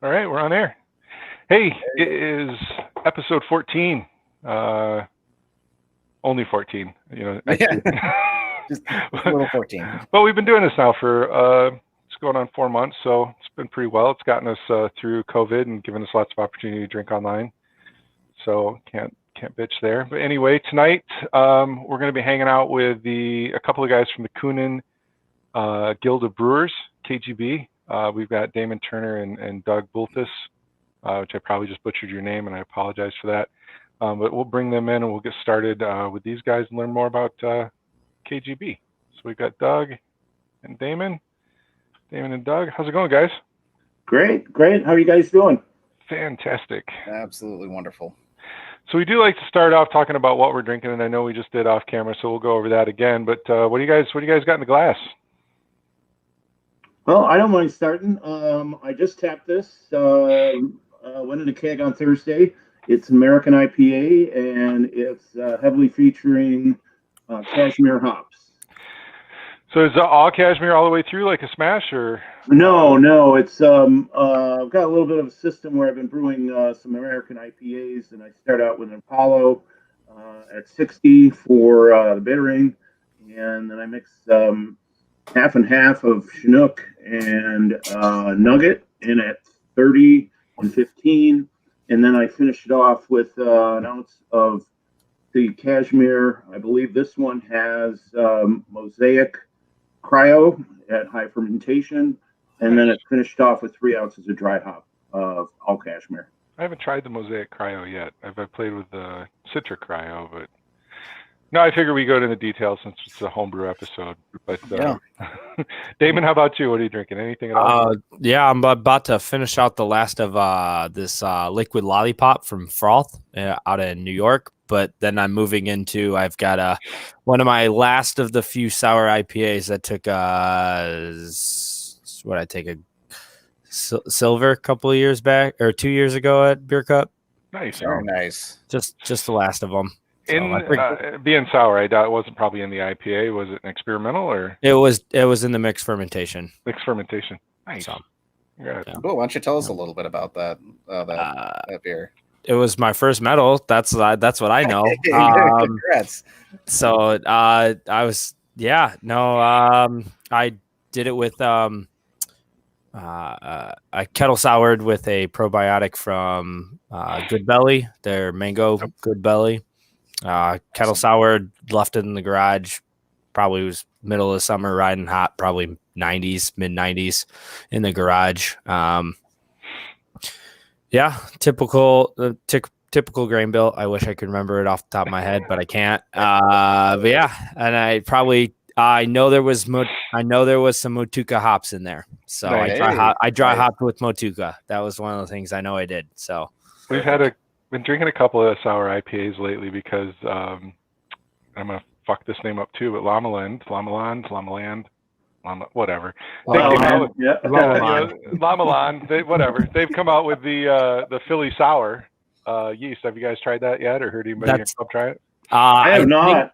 All right, we're on air. Hey, it is episode 14. Only 14. Next Yeah. week. Just a little 14. But we've been doing this now for it's going on 4 months, so it's been pretty well. It's gotten us through COVID and given us lots of opportunity to drink online. So can't bitch there. But anyway, tonight we're going to be hanging out with a couple of guys from the Kuhnhenn Guild of Brewers, KGB. We've got Damon Turner and Doug Bultis, which I probably just butchered your name, and I apologize for that. But we'll bring them in and we'll get started with these guys and learn more about KGB. So we've got Doug and Damon. Damon and Doug, how's it going, guys? Great. How are you guys doing? Fantastic. Absolutely wonderful. So we do like to start off talking about what we're drinking, and I know we just did off camera, so we'll go over that again. But what do you guys got in the glass? Well, I don't mind starting. I just tapped this. Went in a keg on Thursday. It's an American IPA, and it's heavily featuring cashmere hops. So is it all cashmere all the way through, like a smash, or? No. It's I've got a little bit of a system where I've been brewing some American IPAs, and I start out with an Apollo at 60 for the bittering, and then I mix half and half of Chinook and Nugget in at 30 and 15, and then I finish it off with an ounce of the cashmere. I believe this one has Mosaic Cryo at high fermentation, and then it finished off with 3 ounces of dry hop of all cashmere. I haven't tried the Mosaic Cryo yet. I've played with the Citra Cryo, but no, I figure we go into the details since it's a homebrew episode. But Yeah. Damon, how about you? What are you drinking? Anything at all? Yeah, I'm about to finish out the last of this liquid lollipop from Froth out in New York. But then I'm moving into, I've got one of my last of the few sour IPAs that took a silver a couple of years back or 2 years ago at Beer Cup. Nice. Very nice. Just the last of them. So being sour, I doubt it wasn't probably in the IPA. Was it an experimental or? It was in the mixed fermentation. Mixed fermentation. Nice. So, yeah. Cool. Why don't you tell us a little bit about that beer? It was my first medal. That's what I know. Congrats. So I did it with I kettle soured with a probiotic from Good Belly, their mango Good Belly. Kettle soured, left it in the garage. Probably was middle of the summer, riding hot, probably 90s, mid 90s in the garage. Yeah, typical grain bill. I wish I could remember it off the top of my head, but I can't. But yeah, and I know there was some Motueka hops in there, so Nice. I dry hopped with Motueka. That was one of the things I know I did. So We've been drinking a couple of sour IPAs lately because I'm gonna fuck this name up too, but Lamaland, whatever. Lamaland, whatever. They've come out with the Philly sour yeast. Have you guys tried that yet, or heard anybody in your club try it? I have not.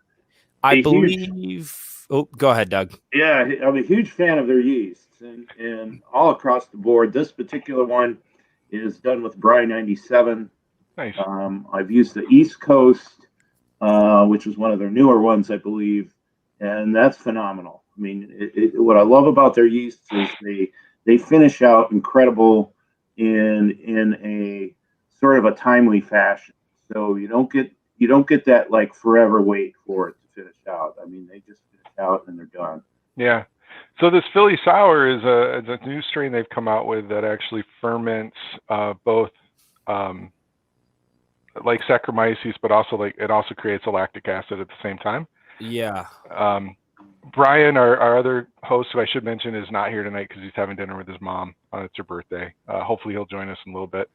I believe. Oh, go ahead, Doug. Yeah, I'm a huge fan of their yeasts, and all across the board. This particular one is done with Bry 97. Nice. I've used the East Coast, which is one of their newer ones, I believe, and that's phenomenal. I mean, what I love about their yeasts is they finish out incredible in a sort of a timely fashion. So you don't get that like forever wait for it to finish out. I mean, they just finish out and they're done. Yeah. So this Philly sour is a new strain they've come out with that actually ferments both like Saccharomyces, but also it also creates a lactic acid at the same time. Yeah. Brian, our other host, who I should mention, is not here tonight because he's having dinner with his mom. It's her birthday. Hopefully he'll join us in a little bit.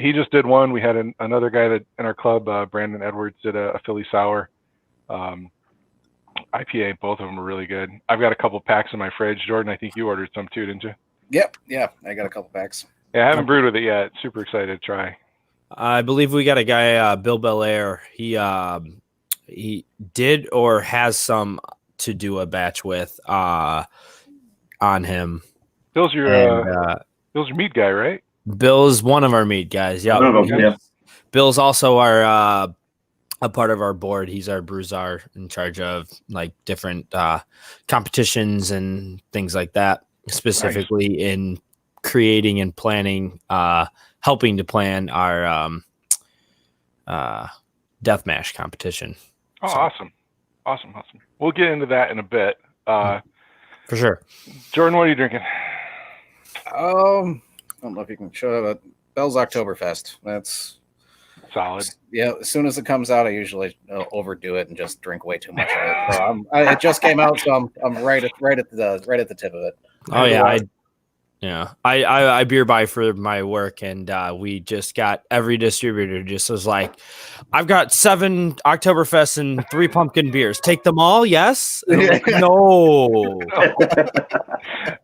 He just did one. We had another guy that in our club, Brandon Edwards, did a Philly sour IPA. Both of them were really good. I've got a couple packs in my fridge. Jordan, I think you ordered some too, didn't you? Yep. Yeah, I got a couple packs. Yeah, I haven't brewed with it yet. Super excited to try. I believe we got a guy, Bill Belair. He did or has some to do a batch with on him. Bill's your meat guy, right? Bill's one of our mead guys. Yeah. One of them, yeah. Bill's also our a part of our board. He's our bruiser in charge of like different competitions and things like that, specifically in creating and planning, helping to plan our death mash competition. Oh, so. Awesome. We'll get into that in a bit. For sure. Jordan, what are you drinking? I don't know if you can show it, but Bell's Oktoberfest. That's solid. Yeah, as soon as it comes out, I usually overdo it and just drink way too much of it. So it just came out, so I'm right at the tip of it. Oh yeah, I beer buy for my work, and we just got every distributor just was like, I've got 7 Oktoberfest and 3 pumpkin beers. Take them all, yes? And I'm like,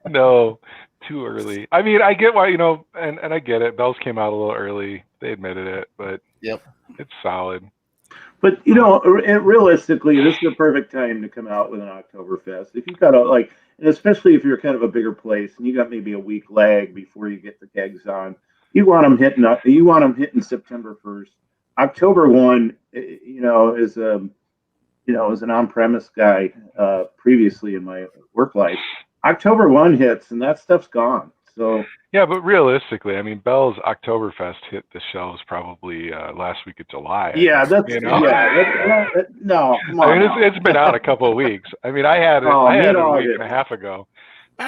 no, too early. I mean, I get why, and I get it. Bell's came out a little early. They admitted it, but yep, it's solid. But realistically, this is the perfect time to come out with an Oktoberfest. If you've got and especially if you're kind of a bigger place and you got maybe a week lag before you get the kegs on, you want them hitting up. You want them hitting September 1st. October 1, as an on-premise guy previously in my work life, October 1 hits and that stuff's gone. So yeah, but realistically, I mean, Bell's Oktoberfest hit the shelves probably last week of July. Yeah, no, come on. I mean, it's been out a couple of weeks. I mean, I had it a week and a half ago.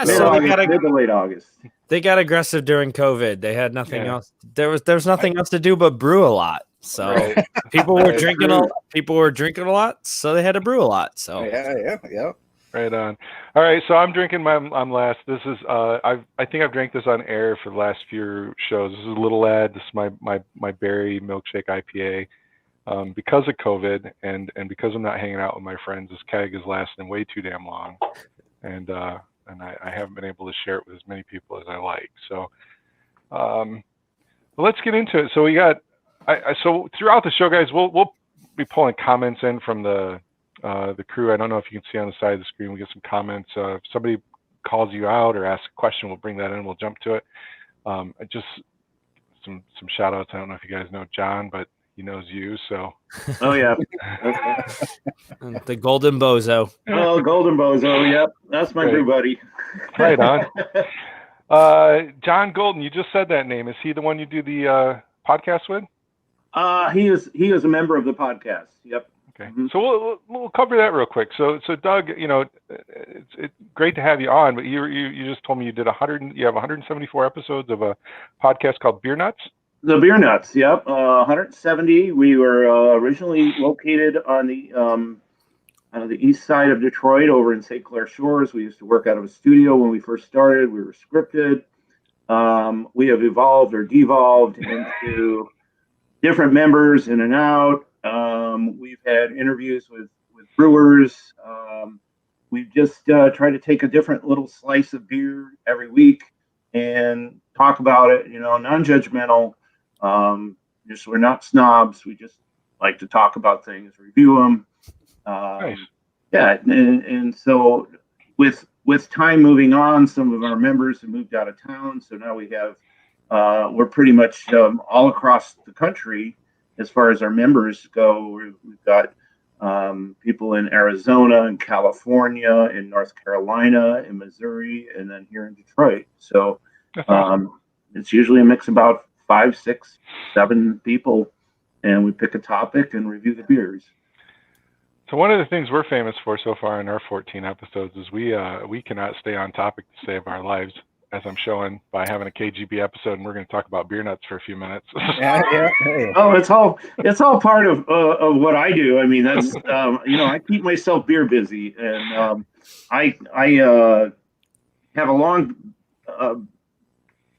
So mid to late August. They got aggressive during COVID. They had nothing else. There's nothing else to do but brew a lot. So people were drinking a lot, so they had to brew a lot. So yeah. Right on. All right, so I'm drinking I'm last. This is I think I've drank this on air for the last few shows. This is Little Lad. This is my berry milkshake IPA. Because of COVID and because I'm not hanging out with my friends, this keg is lasting way too damn long, and I haven't been able to share it with as many people as I like. So, let's get into it. So we got so throughout the show, guys, we'll be pulling comments in from the crew. I don't know if you can see on the side of the screen. We get some comments. If somebody calls you out or asks a question, we'll bring that in. We'll jump to it. Just some shout outs. I don't know if you guys know John, but he knows you. So. Oh yeah. The Golden Bozo. Oh, Golden Bozo. Yep, that's my brew buddy. Right on. John Golden. You just said that name. Is he the one you do the podcast with? He is a member of the podcast. Yep. Okay, so we'll cover that real quick. So Doug, it's great to have you on, but you just told me you have 174 episodes of a podcast called Beer Nuts. The Beer Nuts, yep, 170. We were originally located on the east side of Detroit, over in St. Clair Shores. We used to work out of a studio when we first started. We were scripted. We have evolved or devolved into different members in and out. We've had interviews with brewers. We've just tried to take a different little slice of beer every week and talk about it, non-judgmental. We're not snobs. We just like to talk about things, review them. Nice. Yeah. And so with time moving on, some of our members have moved out of town. So now we have, we're pretty much all across the country. As far as our members go, we've got people in Arizona and California, in North Carolina, in Missouri, and then here in Detroit. So it's usually a mix of about 5, 6, 7 people, and we pick a topic and review the beers. So one of the things we're famous for so far in our 14 episodes is we cannot stay on topic to save our lives, as I'm showing by having a KGB episode, and we're going to talk about beer nuts for a few minutes. Yeah. Oh, it's all part of what I do. I mean, that's I keep myself beer busy, and I have a long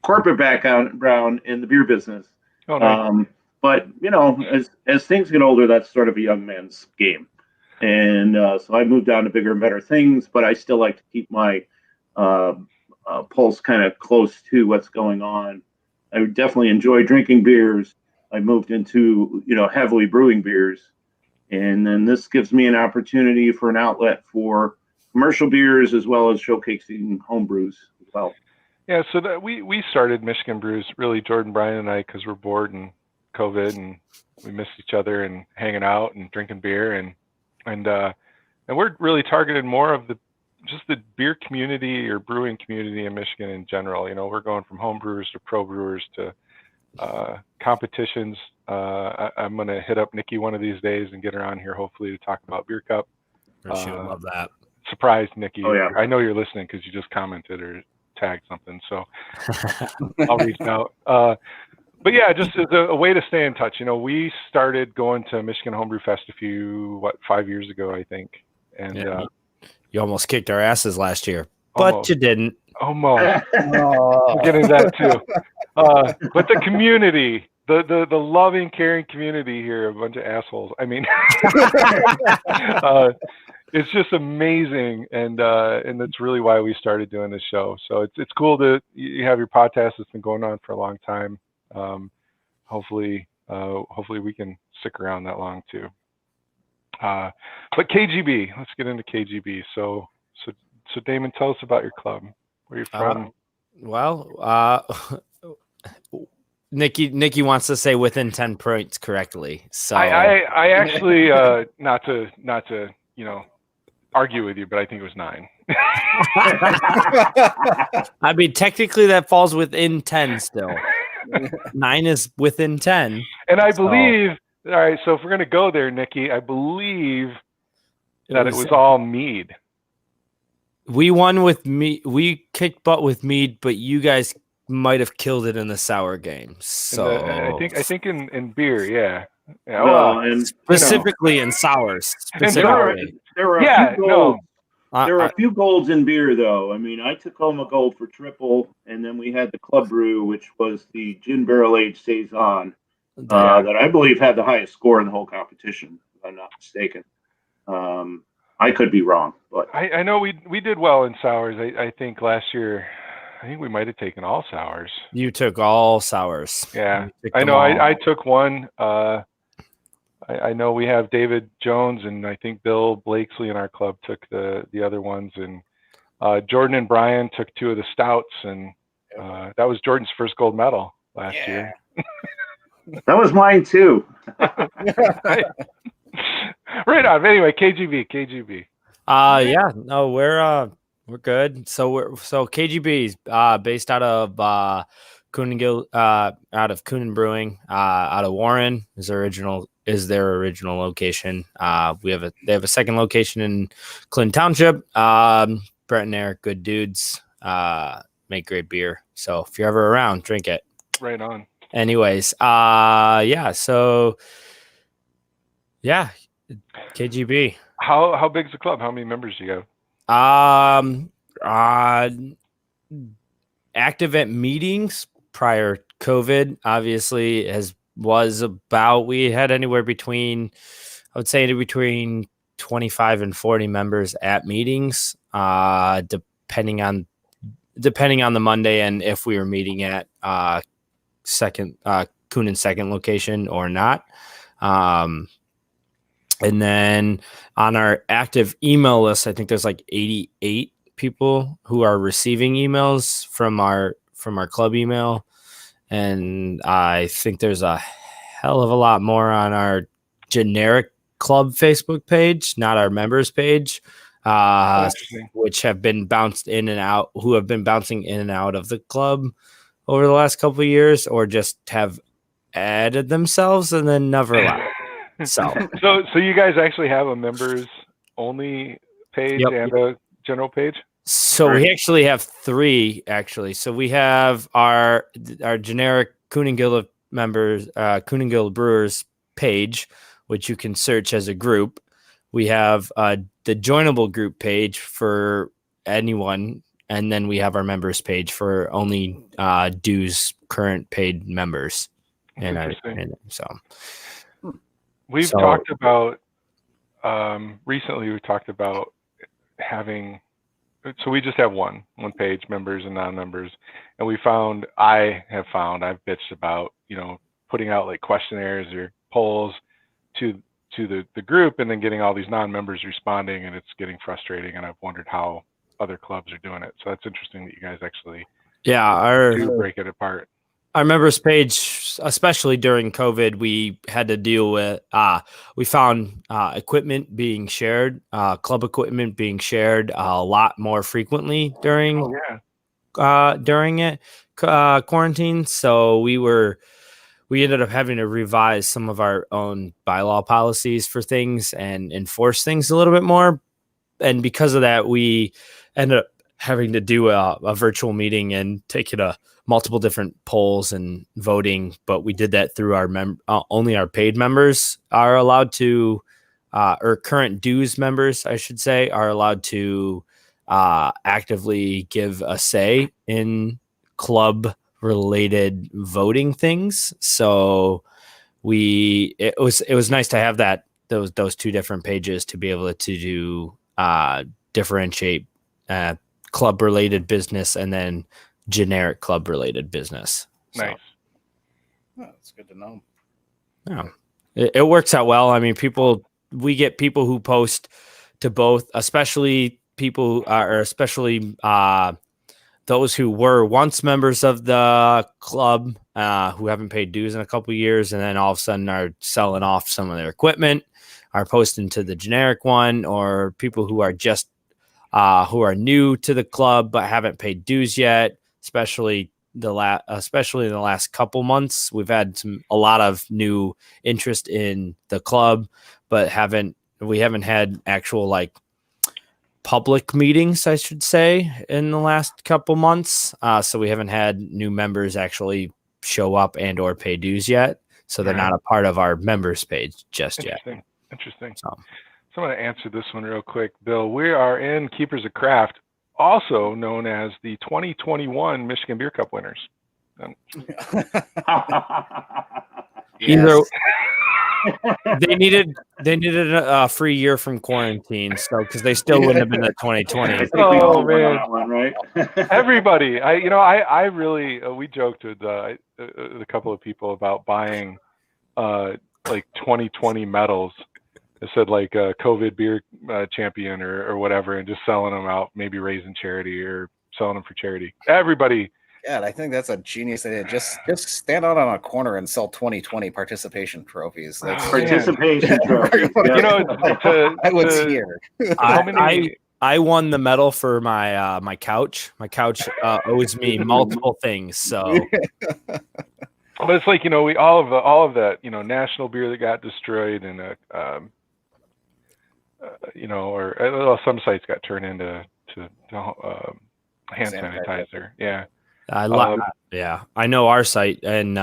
corporate background in the beer business. Oh, nice. But as things get older, that's sort of a young man's game, and so I moved on to bigger and better things. But I still like to keep my pulse kind of close to what's going on. I definitely enjoy drinking beers. I moved into, heavily brewing beers. And then this gives me an opportunity for an outlet for commercial beers as well as showcasing home brews as well. Yeah, so that we started Michigan Brews, really Jordan, Brian, and I, because we're bored and COVID, and we missed each other and hanging out and drinking beer, and we're really targeted more of just the beer community or brewing community in Michigan in general. You know, we're going from home brewers to pro brewers to competitions. I'm going to hit up Nikki one of these days and get her on here, hopefully, to talk about Beer Cup. She would love that. Surprise, Nikki. Oh, yeah. I know you're listening because you just commented or tagged something, so I'll reach out. But yeah, just as a way to stay in touch. You know, we started going to Michigan Homebrew Fest 5 years ago, I think. And you almost kicked our asses last year, but you didn't. Almost. We're getting that too. But the community, the loving, caring community here, a bunch of assholes. I mean, it's just amazing, and that's really why we started doing this show. So it's cool that you have your podcast that's been going on for a long time. Hopefully we can stick around that long too. But KGB, let's get into KGB. So Damon, tell us about your club. Where you from? Nikki wants to say within 10 points correctly. So I actually not to argue with you, but I think it was 9. I mean, technically that falls within 10 still. 9 is within 10. And I believe, all right, so if we're going to go there, Nikki, I believe that it was all mead. We won with mead. We kicked butt with mead, but you guys might have killed it in the sour game. So I think in beer, yeah. Well, and specifically in sours. There were a few golds. There were a few golds in beer, though. I mean, I took home a gold for triple, and then we had the Club Brew, which was the gin barrel aged saison, that I believe had the highest score in the whole competition, if I'm not mistaken. I could be wrong, but I know we did well in sours. I think last year, I think we might have taken all sours. You took all sours. Yeah, I know. I took one. I know we have David Jones and I think Bill Blakesley in our club took the other ones, and Jordan and Brian took 2 of the stouts, and that was Jordan's first gold medal last year. That was mine too. Right on. Anyway, KGB. Yeah, no, we're good. So KGB is based out of Kuhnhenn, out of Kuhnhenn Brewing, out of Warren is their original location. They have a second location in Clinton Township. Brett and Eric, good dudes, make great beer. So if you're ever around, drink it. Right on. Anyways, KGB. How big is the club? How many members do you have? Active at meetings prior COVID, obviously, we had anywhere between, I would say, between 25 and 40 members at meetings, depending on the Monday and if we were meeting at Kuhnhenn second location or not. And then on our active email list, I think there's like 88 people who are receiving emails from our club email. And I think there's a hell of a lot more on our generic club Facebook page, not our members page, which have been bouncing in and out of the club over the last couple of years, or just have added themselves and then never left. So you guys actually have a members only page and a general page? So we actually have 3 actually. So we have our generic Kuhnhenn Guild members, Kuhnhenn Guild Brewers page, which you can search as a group. We have the joinable group page for anyone, and then we have our members page for only dues current paid members. We've talked about recently. We talked about having. So we just have one page, members and non-members, and I've bitched about putting out like questionnaires or polls to the group, and then getting all these non-members responding, and it's getting frustrating. And I've wondered how other clubs are doing it. So that's interesting that you guys actually Yeah, to break it apart. Our members page, especially during COVID, we had to deal with, we found equipment being shared, club equipment being shared a lot more frequently during quarantine. So we ended up having to revise some of our own bylaw policies for things and enforce things a little bit more. And because of that, we ended up having to do a virtual meeting and take it multiple different polls and voting, but we did that through our only our paid members are allowed to, or current dues members, I should say, are allowed to actively give a say in club related voting things. So it was nice to have those two different pages to be able to do differentiate club related business and then generic club related business. Nice. Oh, that's good to know. Yeah, it works out well. I mean, we get people who post to both, especially people especially those who were once members of the club who haven't paid dues in a couple of years and then all of a sudden are selling off some of their equipment, are posting to the generic one, or people who are just who are new to the club but haven't paid dues yet. Especially in the last couple months, we've had a lot of new interest in the club, but we haven't had actual like public meetings, I should say, in the last couple months. So we haven't had new members actually show up and or pay dues yet. So they're not a part of our members page just yet. Interesting. So I'm going to answer this one real quick, Bill. We are in Keepers of Craft, also known as the 2021 Michigan Beer Cup winners. Either they needed a free year from quarantine, so because they still wouldn't have been at 2020. Oh man, right? Everybody, I really we joked with a couple of people about buying like 2020 medals. It said like COVID beer champion or whatever, and just selling them out, maybe raising charity or selling them for charity. Everybody. Yeah, I think that's a genius idea. Just stand out on a corner and sell 2020 participation trophies. That's participation trophies. I was here. I won the medal for my my couch. My couch owes me multiple things. So, but it's like we all of that national beer that got destroyed and or some sites got turned into hand sanitizer. Yeah. I know our site and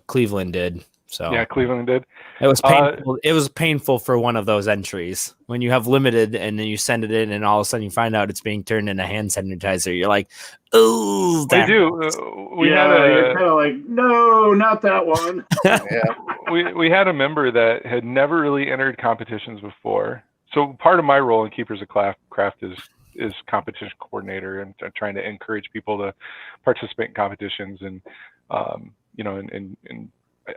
Cleveland did. So yeah, Cleveland did. It was painful. It was painful for one of those entries when you have limited and then you send it in and all of a sudden you find out it's being turned into hand sanitizer. You're like, oh, we do. You're kind of like, no, not that one. We had a member that had never really entered competitions before. So part of my role in Keepers of Craft is competition coordinator and trying to encourage people to participate in competitions and and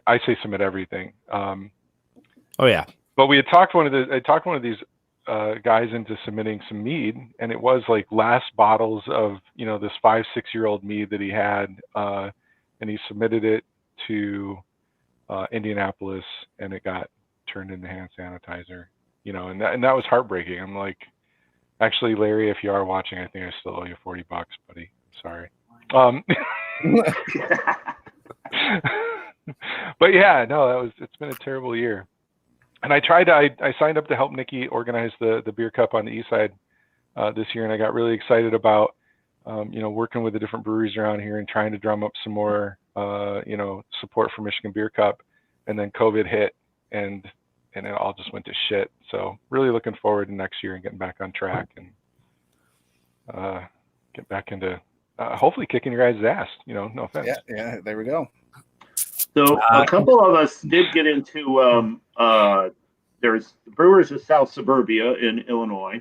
I say submit everything. Oh yeah. But I talked one of these guys into submitting some mead, and it was like last bottles of this 5-6-year-old mead that he had, and he submitted it to Indianapolis, and it got turned into hand sanitizer. And that was heartbreaking. I'm like, actually, Larry, if you are watching, I think I still owe you $40, buddy. Sorry. But yeah, no, it's been a terrible year. And I signed up to help Nikki organize the beer cup on the east side this year, and I got really excited about working with the different breweries around here and trying to drum up some more support for Michigan Beer Cup. And then COVID hit, and it all just went to shit. So really looking forward to next year and getting back on track and get back into hopefully kicking your guys' ass. No offense. Yeah, there we go. So a couple of us did get into there's the Brewers of South Suburbia in Illinois,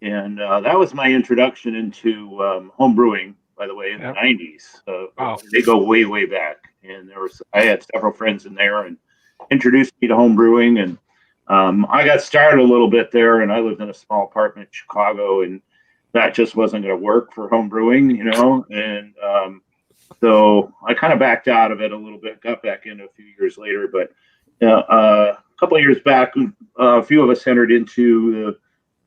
and that was my introduction into home brewing, by the way, in the 90s. They go way back, and I had several friends in there and introduced me to home brewing, and I got started a little bit there, and I lived in a small apartment in Chicago, and that just wasn't going to work for home brewing, and so I kind of backed out of it a little bit, got back in a few years later. But a couple of years back, a few of us entered into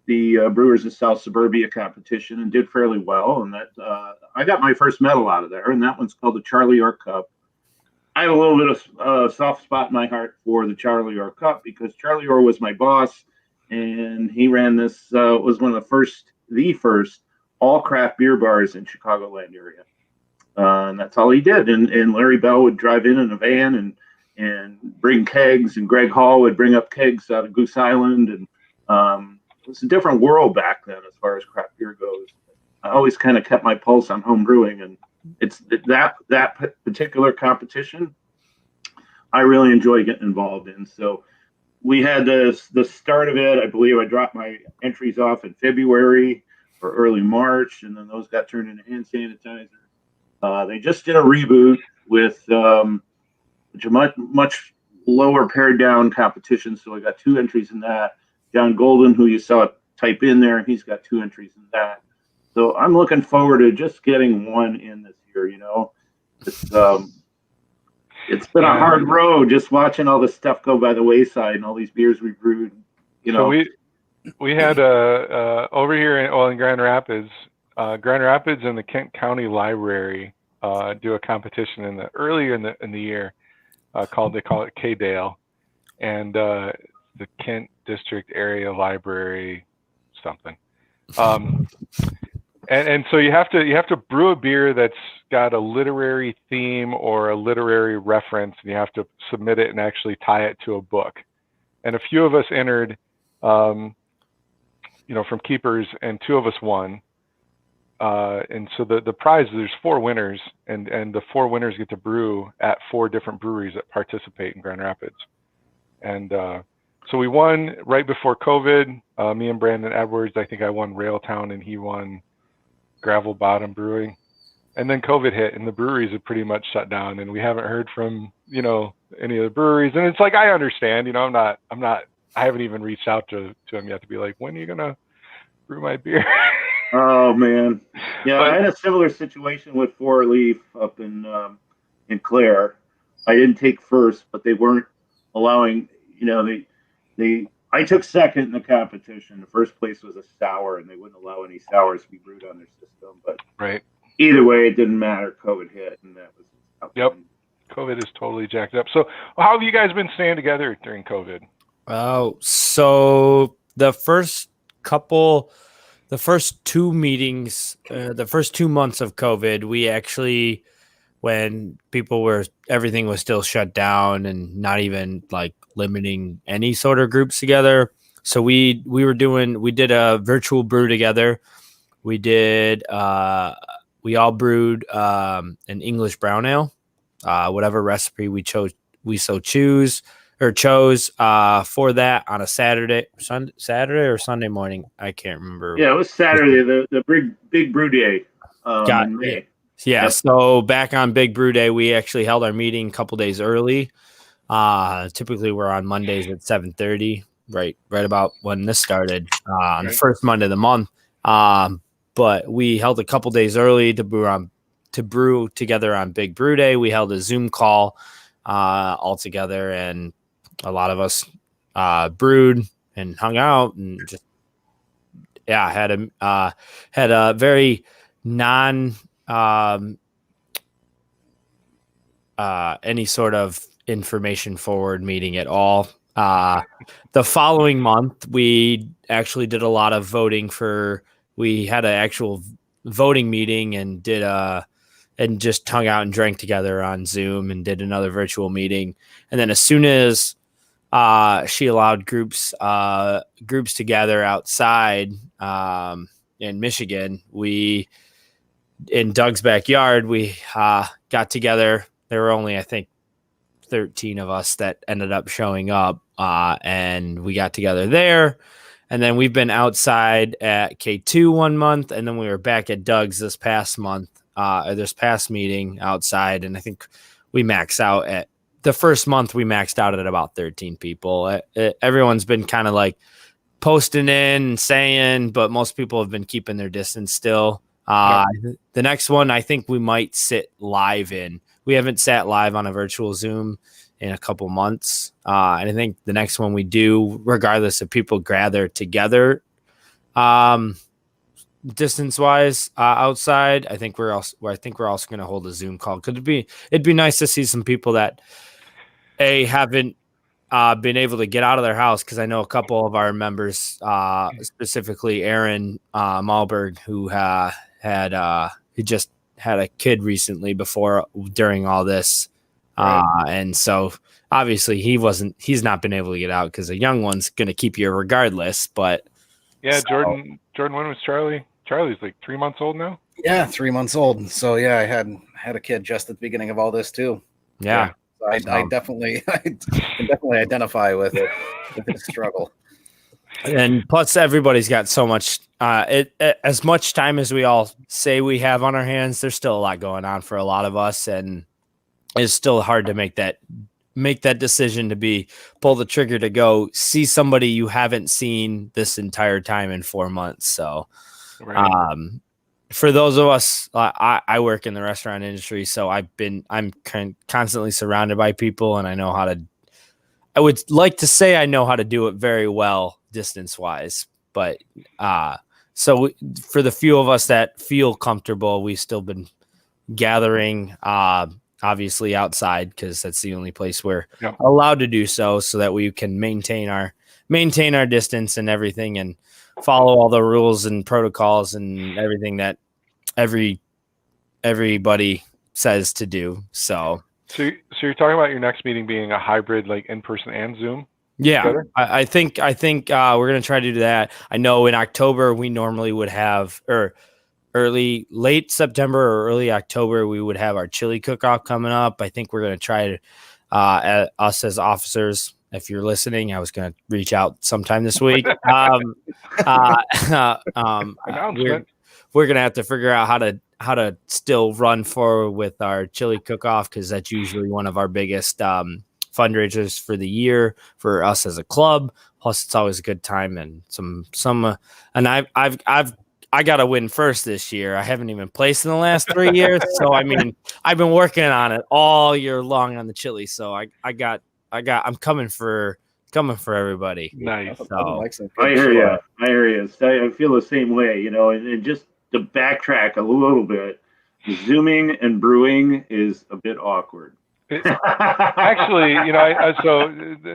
the Brewers of South Suburbia competition and did fairly well. And that I got my first medal out of there, and that one's called the Charlie York Cup. I have a little bit of soft spot in my heart for the Charlie York Cup because Charlie Orr was my boss, and he ran this, was one of the first all craft beer bars in Chicagoland area. And that's all he did. And Larry Bell would drive in a van and bring kegs, and Greg Hall would bring up kegs out of Goose Island. And it was a different world back then as far as craft beer goes. I always kind of kept my pulse on home brewing, and it's that particular competition I really enjoy getting involved in. So we had the start of it. I believe I dropped my entries off in February or early March, and then those got turned into hand sanitizer. They just did a reboot with a much lower pared down competition. So I got 2 entries in that. John Golden, who you saw type in there, he's got 2 entries in that. So I'm looking forward to just getting one in this year. It's been a hard road just watching all this stuff go by the wayside and all these beers we brewed. So we had over here in Grand Rapids and the Kent County Library do a competition earlier in the year they call it K-Dale, and the Kent District Area Library something. And so you have to brew a beer that's got a literary theme or a literary reference, and you have to submit it and actually tie it to a book. And a few of us entered, from keepers, and 2 of us won. And so the prize, there's 4 winners, and the 4 winners get to brew at 4 different breweries that participate in Grand Rapids. And so we won right before COVID. Me and Brandon Edwards, I think I won Railtown, and he won Gravel Bottom Brewing. And then COVID hit, and the breweries have pretty much shut down, and we haven't heard from any of the breweries. And it's like, I understand, I haven't even reached out to them yet to be like, when are you gonna brew my beer? Oh man, yeah. I had a similar situation with 4 Leaf up in Clare. I didn't take first, but they weren't allowing. I took second in the competition. The first place was a sour, and they wouldn't allow any sours to be brewed on their system. But right. Either way, it didn't matter. COVID hit, and that was. Yep. COVID is totally jacked up. So, how have you guys been staying together during COVID? Oh, so the first 2 meetings, the first 2 months of COVID, we actually, when everything was still shut down and not even like limiting any sort of groups together. So we did a virtual brew together. We all brewed an English brown ale, whatever recipe we chose for that on a Saturday or Sunday morning. I can't remember. Yeah, it was Saturday, the big brew day. In May. Yeah. Yep. So back on Big Brew Day, we actually held our meeting a couple days early. Typically we're on Mondays at 7:30, right about when this started, on the first Monday of the month. But we held a couple days early to brew together on Big Brew Day. We held a Zoom call all together, and a lot of us brewed and hung out and just had a very non any sort of information forward meeting at all. The following month, we actually did a lot of voting we had an actual voting meeting and and just hung out and drank together on Zoom and did another virtual meeting. And then as soon as she allowed groups together outside in Michigan, in Doug's backyard, we got together. There were only, I think, 13 of us that ended up showing up, and we got together there. And then we've been outside at K2 one month, and then we were back at Doug's this past meeting outside. And I think we maxed out at the first month. We maxed out at about 13 people. Everyone's been kind of like posting in and saying, but most people have been keeping their distance still. The next one, I think we might sit live in. We haven't sat live on a virtual Zoom in a couple months. And I think the next one we do, regardless of people gather together, distance wise, outside, I think we're also going to hold a Zoom call. It'd be nice to see some people that haven't been able to get out of their house, because I know a couple of our members, specifically Aaron Malberg, who he just had a kid recently during all this. Right. And so obviously he's not been able to get out, because a young one's going to keep you regardless. But yeah, Jordan, when was Charlie? Charlie's like 3 months old now. Yeah, 3 months old. So yeah, I had a kid just at the beginning of all this too. Yeah. So I can definitely identify with this struggle. And plus, everybody's got so much. As much time as we all say we have on our hands, there's still a lot going on for a lot of us, and it's still hard to make that decision to pull the trigger to go see somebody you haven't seen this entire time in 4 months. So, right. For those of us, I work in the restaurant industry, so I'm constantly surrounded by people, and I know how to. I would like to say I know how to do it very well distance wise, but so for the few of us that feel comfortable, we've still been gathering, obviously outside, because that's the only place we're allowed to do so that we can maintain our distance and everything, and follow all the rules and protocols and everything that everybody says to do. So you're talking about your next meeting being a hybrid, like in person and Zoom? Yeah, I think we're gonna try to do that. I know in October we normally would have, or late September or early October, we would have our chili cook-off coming up. I think we're gonna try to, us as officers, if you're listening, I was gonna reach out sometime this week. We're gonna have to figure out how to still run forward with our chili cook-off, because that's usually one of our biggest fundraisers for the year for us as a club. Plus, it's always a good time, and and I got to win first this year. I haven't even placed in the last 3 years, so I mean, I've been working on it all year long on the chili. So I'm coming for everybody. Nice. So, I hear you. I feel the same way, and just to backtrack a little bit, Zooming and brewing is a bit awkward. Actually, so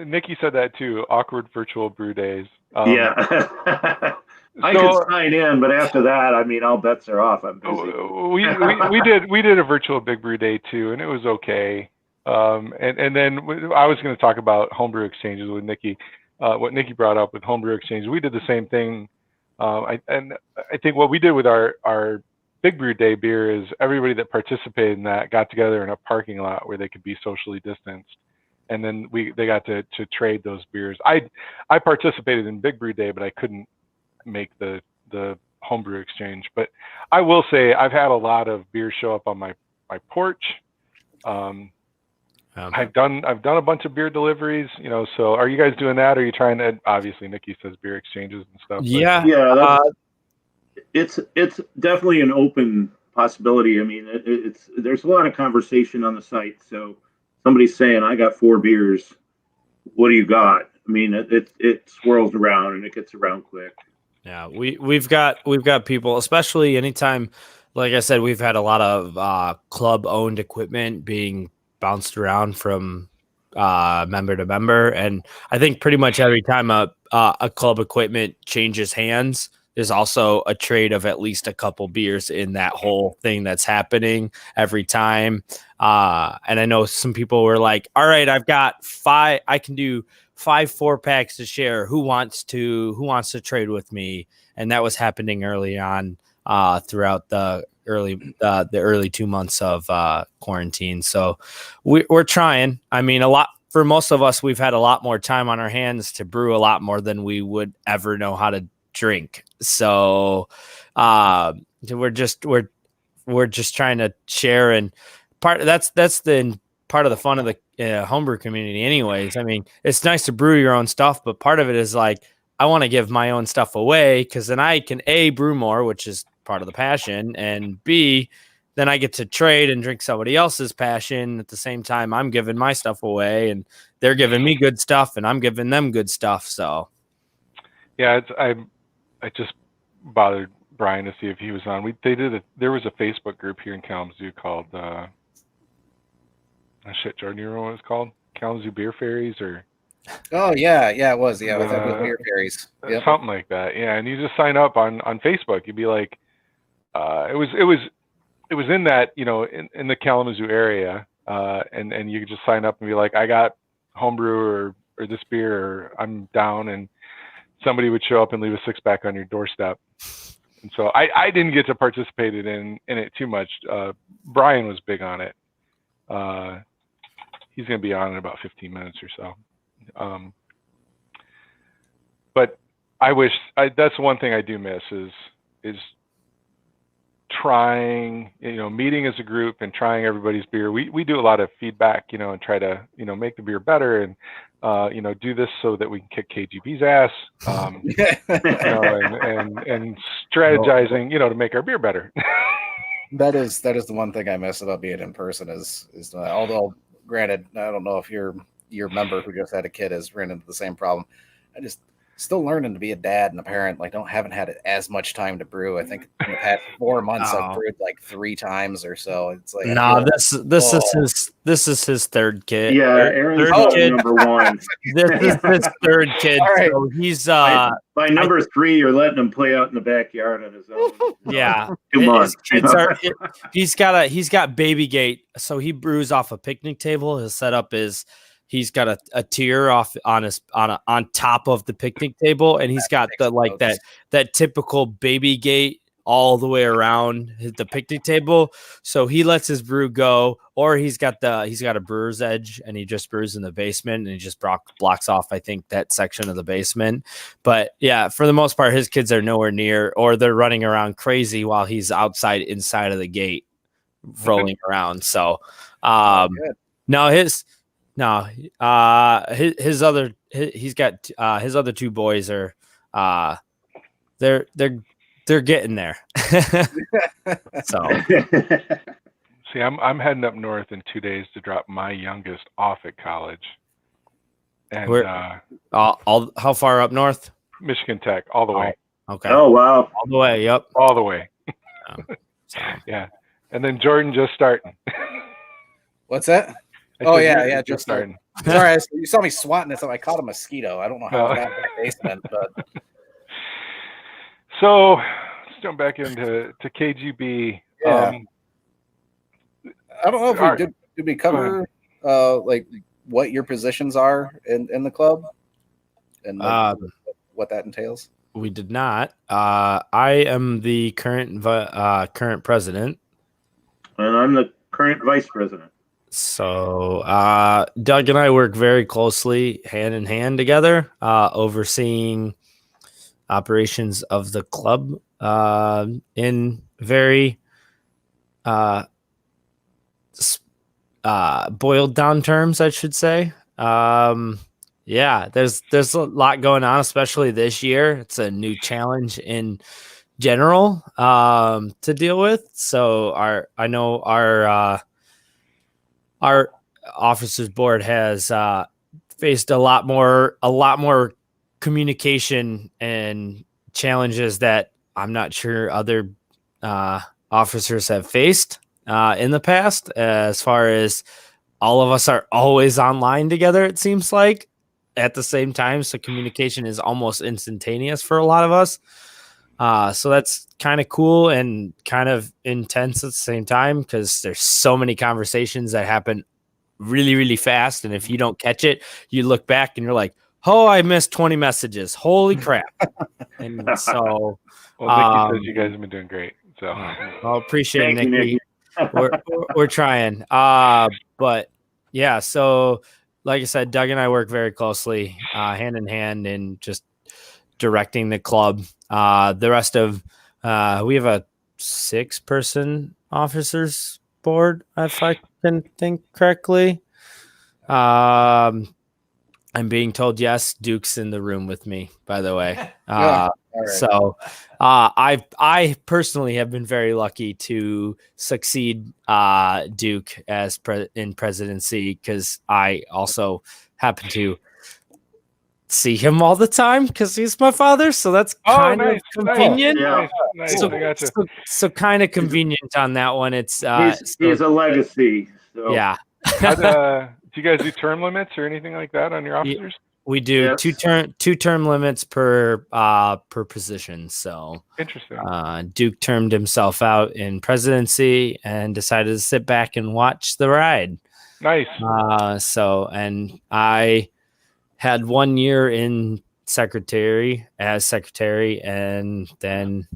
Nikki said that too. Awkward virtual brew days. Yeah. I could sign in, but after that, all bets are off. I'm busy. We did a virtual Big Brew Day too, and it was okay. And then I was going to talk about homebrew exchanges with Nikki. What Nikki brought up with homebrew exchanges, we did the same thing. I think what we did with our Big Brew Day beer is everybody that participated in that got together in a parking lot where they could be socially distanced, and then they got to trade those beers. I participated in Big Brew Day, but I couldn't make the homebrew exchange. But I will say I've had a lot of beers show up on my porch. I've done a bunch of beer deliveries, so are you guys doing that? Are you trying to, obviously Nikki says beer exchanges and stuff. Yeah. It's definitely an open possibility. There's a lot of conversation on the site. So somebody's saying, I got 4 beers. What do you got? It swirls around and it gets around quick. Yeah, we've got people, especially anytime, like I said, we've had a lot of club owned equipment being bounced around from member to member, and I think pretty much every time a club equipment changes hands, there's also a trade of at least a couple beers in that whole thing that's happening every time. And I know some people were like, all right, I've got 5, I can do 5 4-packs to share. Who wants to trade with me? And that was happening early on throughout the early 2 months of quarantine. So we're trying. A lot for most of us, we've had a lot more time on our hands to brew a lot more than we would ever know how to drink. So we're just trying to share, and that's the part of the fun of the homebrew community anyways. It's nice to brew your own stuff, but part of it is like I want to give my own stuff away because then I can A, brew more, which is part of the passion, and B, then I get to trade and drink somebody else's passion at the same time. I'm giving my stuff away, and they're giving me good stuff, and I'm giving them good stuff. So, yeah, I just bothered Brian to see if he was on. There was a Facebook group here in Kalamazoo called Jordan, you remember what it was called? Kalamazoo Beer Fairies or Oh yeah, it was. Yeah, with beer fairies. Yep. something like that. Yeah, and you just sign up on Facebook. You'd be like, it was in that, in the Kalamazoo area, and you could just sign up and be like, I got homebrew or this beer, or I'm down, and somebody would show up and leave a 6-pack on your doorstep. And so I didn't get to participate in it too much. Brian was big on it. He's going to be on in about 15 minutes or so. But that's one thing I do miss is trying, meeting as a group and trying everybody's beer. We do a lot of feedback, and try to, make the beer better and, do this so that we can kick KGB's ass, and strategizing, to make our beer better. That is the one thing I miss about being in person is although granted, I don't know if your member who just had a kid has ran into the same problem. I just still learning to be a dad and a parent. Like haven't had as much time to brew. I think in the past 4 months I've brewed like 3 times or so. It's like this is his third kid. Yeah, Aaron's number 1. This is his third kid. Right. So he's by number 3, you're letting him play out in the backyard on his own. Yeah, 2 months. He's got baby gate, so he brews off a picnic table. His setup is he's got a tier off on top of the picnic table, and he's got that typical baby gate all the way around the picnic table. So he lets his brew go, or he's got a brewer's edge, and he just brews in the basement, and he just blocks off, I think, that section of the basement. But yeah, for the most part, his kids are nowhere near, or they're running around crazy while he's inside of the gate, rolling around. So, his other 2 boys are they're getting there. So see, I'm heading up north in 2 days to drop my youngest off at college. And how far up north? Michigan Tech, all the way. Okay. Oh wow. All the way, yep. All the way. Yeah. And then Jordan just starting. What's that? Just starting. Sorry, you saw me swatting it, so I caught a mosquito. I don't know how I got in the basement, but so let's jump back into KGB. Yeah. I don't know if did we cover like what your positions are in the club and what that entails? We did not. I am the current president, and I'm the current vice president. So Doug and I work very closely hand in hand together, overseeing operations of the club in very boiled down terms, I should say. Yeah, there's a lot going on, especially this year. It's a new challenge in general to deal with. So our officers board has faced a lot more communication and challenges that I'm not sure other officers have faced in the past. As far as all of us are always online together, it seems like at the same time. So communication is almost instantaneous for a lot of us. So that's kind of cool and kind of intense at the same time because there's so many conversations that happen really, really fast. And if you don't catch it, you look back and you're like, oh, I missed 20 messages. Holy crap. And so, well, Nikki says you guys have been doing great. So I appreciate it, Nikki. We're trying. But yeah, so like I said, Doug and I work very closely, hand in hand, in just directing the club. The rest of we have a 6-person officers board, if I can think correctly. I'm being told yes. Duke's in the room with me, by the way. All right. So I personally have been very lucky to succeed Duke as in presidency, because I also happen to see him all the time because he's my father. So that's kind of convenient. Nice. So, I gotcha. so kind of convenient on that one. It's he's a legacy. So. Yeah. Do you guys do term limits or anything like that on your officers? We do. Yes. two term limits per position. So Interesting. Duke termed himself out in presidency and decided to sit back and watch the ride. Nice. And I had 1 year in secretary, and then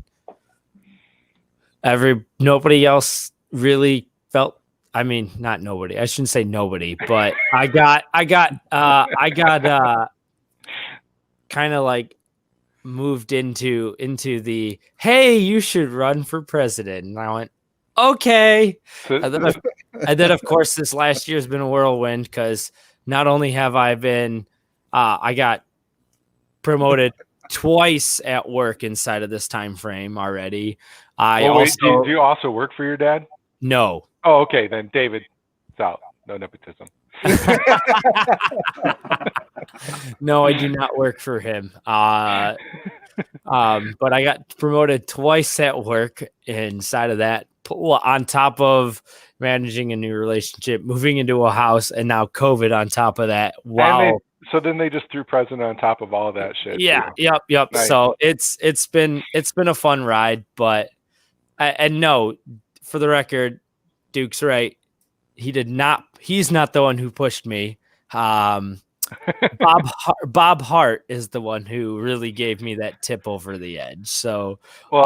nobody else really felt. I mean, not nobody. I shouldn't say nobody, but I got kind of like moved into the, hey, you should run for president, and I went, okay. And then of course this last year has been a whirlwind, because not only have I been, I got promoted twice at work inside of this time frame already. Do you also work for your dad? No. Oh, okay. Then David, it's out. No nepotism. No, I do not work for him. But I got promoted twice at work inside of that, on top of managing a new relationship, moving into a house, and now COVID on top of that. Wow. So then they just threw president on top of all of that shit. Yeah. Too. Yep. Nice. So it's been a fun ride, but and no, for the record, Duke's right. He's not the one who pushed me. Bob Hart is the one who really gave me that tip over the edge. So, well,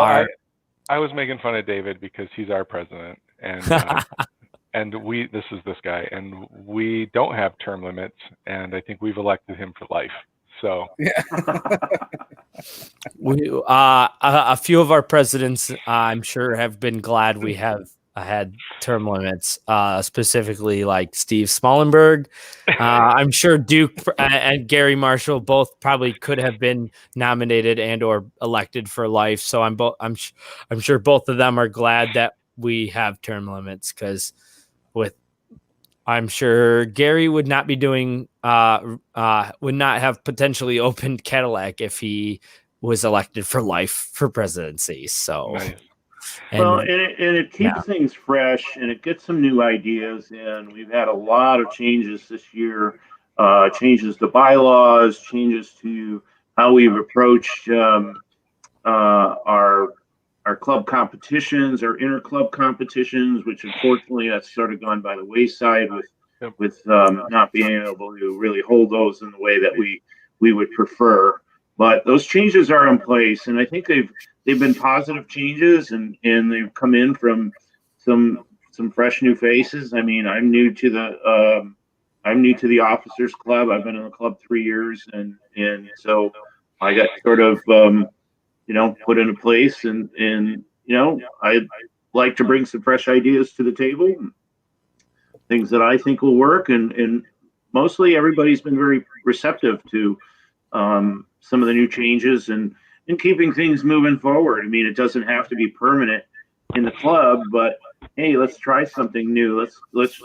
I was making fun of David because he's our president, and this is this guy, and we don't have term limits, and I think we've elected him for life. So, a few of our presidents, I'm sure, have been glad we have had term limits, specifically like Steve Smallenberg. I'm sure Duke and Gary Marshall both probably could have been nominated and or elected for life. So I'm sure both of them are glad that we have term limits, because I'm sure Gary would not be doing would not have potentially opened Cadillac if he was elected for life for presidency. So. Nice. And it keeps things fresh, and it gets some new ideas in. We've had a lot of changes this year, changes to bylaws, changes to how we've approached our club competitions, our inter-club competitions, which unfortunately that's sort of gone by the wayside with not being able to really hold those in the way that we would prefer. But those changes are in place, and I think they've been positive changes, and they've come in from some fresh new faces. I mean, I'm new to the Officers Club. I've been in the club 3 years, and so I got sort of put into place, and I'd like to bring some fresh ideas to the table, things that I think will work, and mostly everybody's been very receptive to some of the new changes and keeping things moving forward. I mean, it doesn't have to be permanent in the club, but hey, let's try something new. Let's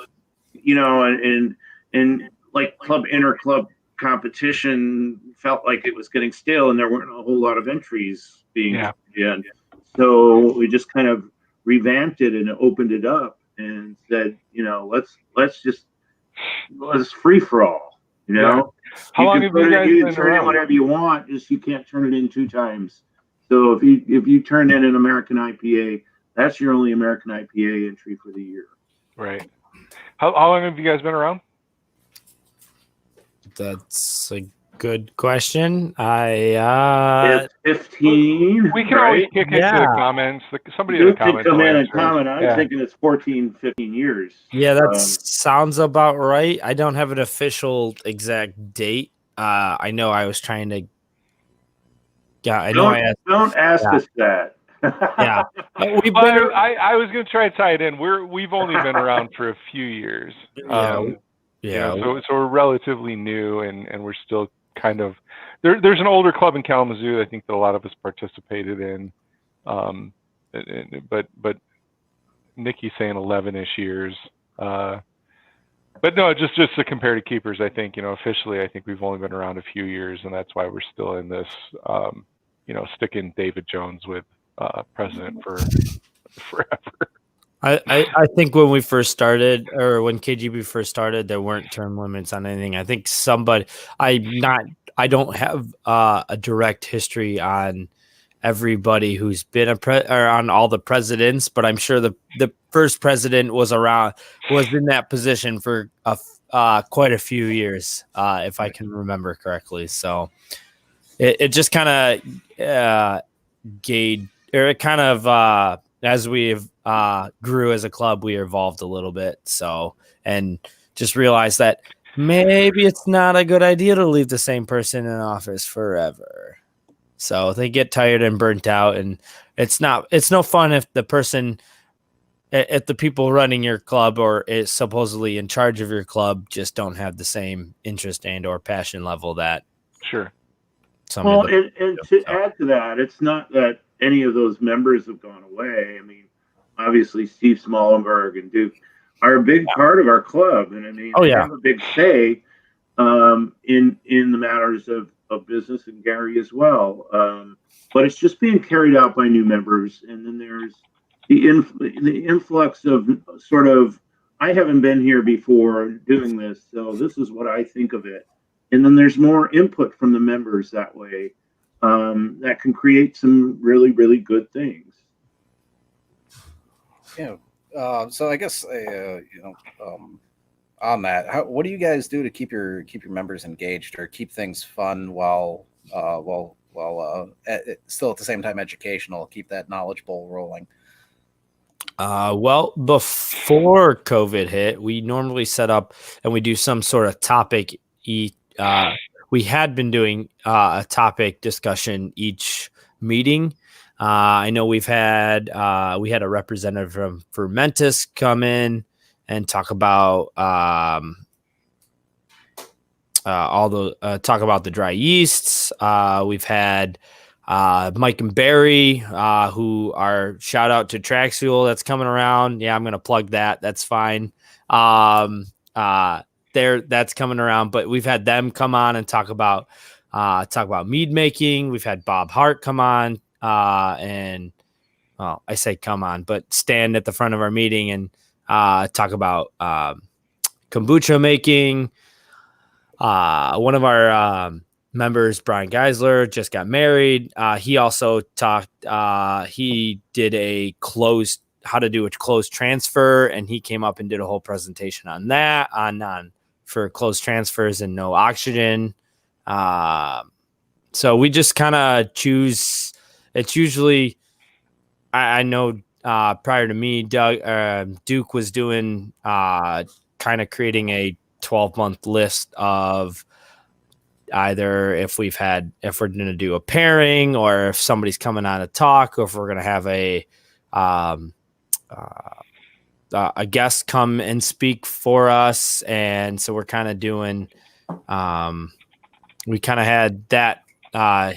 and like club inter-club competition felt like it was getting stale, and there weren't a whole lot of entries being in. So we just kind of revamped it and opened it up and said, let's free for all. How long have you guys been turn around? in whatever you want, just you can't turn it in 2 times. So if you turn in an American IPA, that's your only American IPA entry for the year. Right. How long have you guys been around? That's a good question. It's 15. We can always kick into the comments. Somebody in the comments come in and comment. I'm thinking it's 14, 15 years. Yeah, that sounds about right. I don't have an official exact date. I know I was trying to. Yeah, I know. Don't ask us that. Yeah, I was going to try to tie it in. We've only been around for a few years. Yeah. So we're relatively new, and we're still kind of there's an older club in Kalamazoo I think that a lot of us participated in, but Nikki's saying 11-ish years. But no, just to compare to keepers, I think, officially, I think we've only been around a few years, and that's why we're still in this, sticking David Jones with president for forever. I think when we first started, or when KGB first started, there weren't term limits on anything. I think I don't have a direct history on everybody who's been or on all the presidents, but I'm sure the first president was in that position for quite a few years, if I can remember correctly. So it just kind of as we've grew as a club, we evolved a little bit. So, and just realized that maybe it's not a good idea to leave the same person in office forever. So they get tired and burnt out, and it's no fun if the people running your club or is supposedly in charge of your club just don't have the same interest and or passion level that. Sure. Well, and to add to that, it's not that any of those members have gone away. I mean, obviously Steve Smallenberg and Duke are a big part of our club, and I mean, they have a big say in the matters of business, and Gary as well. But it's just being carried out by new members, and then there's the influx of sort of, I haven't been here before doing this, so this is what I think of it. And then there's more input from the members that way, that can create some really, really good things. Yeah. So I guess on that, what do you guys do to keep your members engaged or keep things fun while still at the same time educational, keep that knowledge bowl rolling? Well, before COVID hit, we normally set up and we do some sort of topic. We had been doing a topic discussion each meeting. I know we had a representative from Fermentus come in and talk about talk about the dry yeasts. We've had Mike and Barry, who are shout out to Trax Fuel that's coming around. Yeah, I'm gonna plug that. That's fine. That's coming around, but we've had them come on and talk about mead making. We've had Bob Hart come on, and well, I say come on, but stand at the front of our meeting and talk about kombucha making. One of our members, Brian Geisler, just got married. He also talked. He did how to do a closed transfer, and he came up and did a whole presentation on that for closed transfers and no oxygen. So we just kind of choose. It's usually, I know prior to me, Duke was doing kind of creating a 12-month list of either if we're going to do a pairing, or if somebody's coming on a talk, or if we're going to have a guest come and speak for us. And so we're kind of doing, we kind of had that,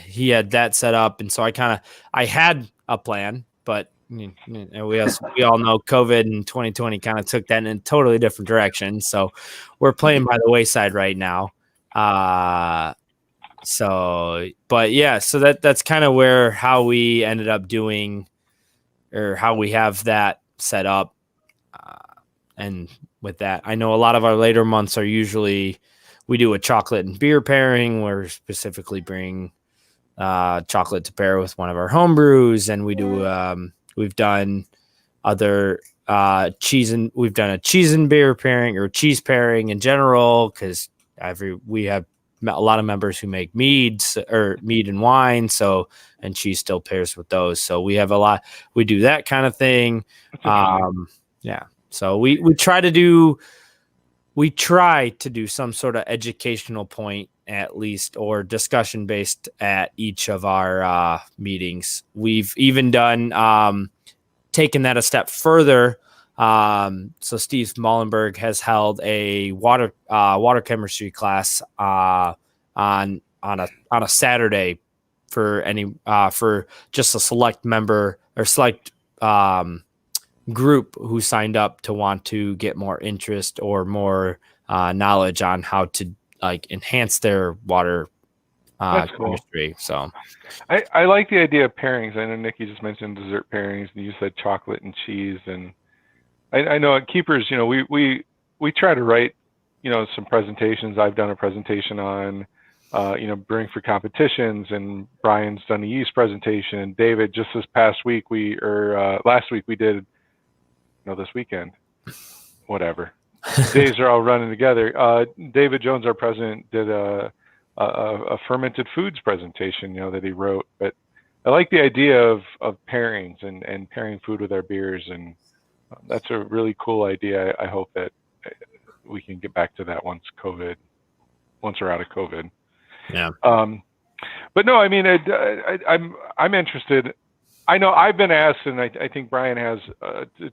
he had that set up. And so I had a plan, but we all know COVID and 2020 kind of took that in a totally different direction. So we're playing by the wayside right now. So that's kind of how we ended up doing, or how we have that set up. And with that, I know a lot of our later months are usually, we do a chocolate and beer pairing, where we specifically bring chocolate to pair with one of our homebrews. And we do, we've done other we've done a cheese and beer pairing, or cheese pairing in general, because we have a lot of members who make mead and wine. So, and cheese still pairs with those. So we have we do that kind of thing. Yeah. So we try to do some sort of educational point, at least, or discussion based at each of our meetings. We've even done taken that a step further. So Steve Mullenberg has held a water chemistry class on a Saturday for for just a select member or select group who signed up to want to get more interest or more knowledge on how to like enhance their water chemistry. So I like the idea of pairings. I know Nikki just mentioned dessert pairings, and you said chocolate and cheese. And I know at Keepers, we try to write, some presentations. I've done a presentation on, brewing for competitions, and Brian's done a yeast presentation. And David, just this past week, last week we did, this weekend, whatever. Days are all running together. David Jones, our president, did a fermented foods presentation, that he wrote. But I like the idea of pairings and pairing food with our beers, and that's a really cool idea. I hope that we can get back to that once we're out of COVID. Yeah. But no, I mean, I'm interested. I know I've been asked, and I think Brian has,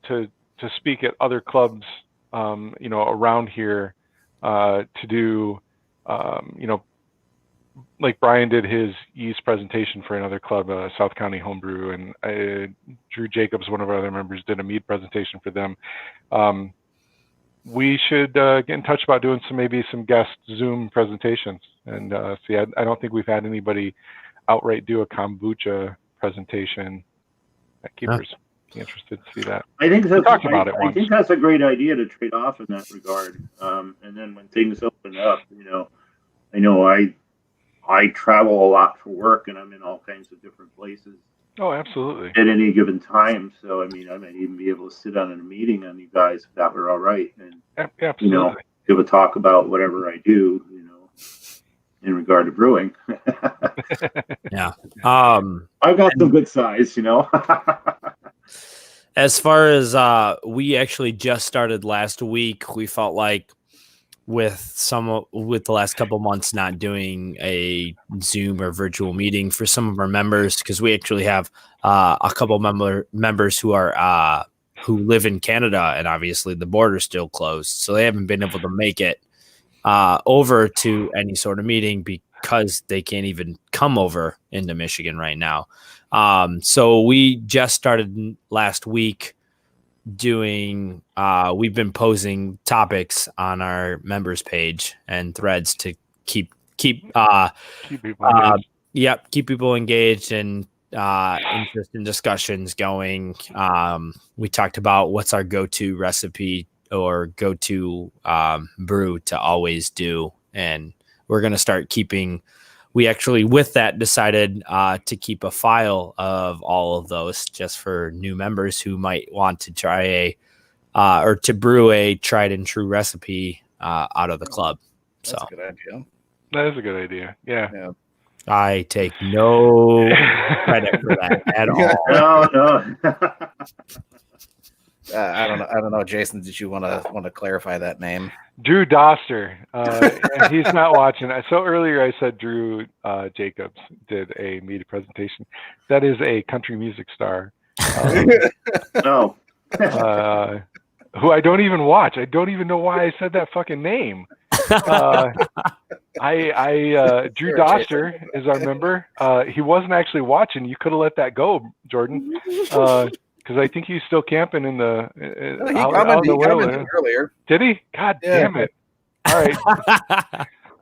to speak at other clubs, around here, to do, like Brian did his yeast presentation for another club, South County Homebrew, and Drew Jacobs, one of our other members, did a mead presentation for them. We should get in touch about doing maybe some guest Zoom presentations. And see, I don't think we've had anybody outright do a kombucha presentation at Keepers. Be interested to see that. I think that's talked about it once. I think that's a great idea to trade off in that regard. And then when things open up, I know I travel a lot for work, and I'm in all kinds of different places. Oh, absolutely. At any given time. So, I mean, I might even be able to sit on a meeting on you guys if that were all right. And, absolutely. Give a talk about whatever I do, in regard to brewing. Yeah. I've got some good size, As far as we actually just started last week, we felt like with the last couple months not doing a Zoom or virtual meeting for some of our members, because we actually have a couple members who are who live in Canada, and obviously the border's still closed, so they haven't been able to make it over to any sort of meeting because they can't even come over into Michigan right now. So we just started last week doing we've been posing topics on our members page and threads to keep people engaged and interest in discussions going. We talked about what's our go-to recipe or go-to brew to always do, and we're going to start keeping. We actually, with that, decided to keep a file of all of those just for new members who might want to try or to brew a tried and true recipe out of the club. That's a good idea. That is a good idea. Yeah. I take no credit for that at all. No. I don't know, Jason. Did you want to clarify that name? Drew Doster. He's not watching. So earlier I said Drew Jacobs did a media presentation. That is a country music star. No. Who I don't even watch. I don't even know why I said that fucking name. Drew Doster is our member. He wasn't actually watching. You could have let that go, Jordan. Because I think he's still camping in the out in the wilderness. Earlier. Did he? God damn it! All right,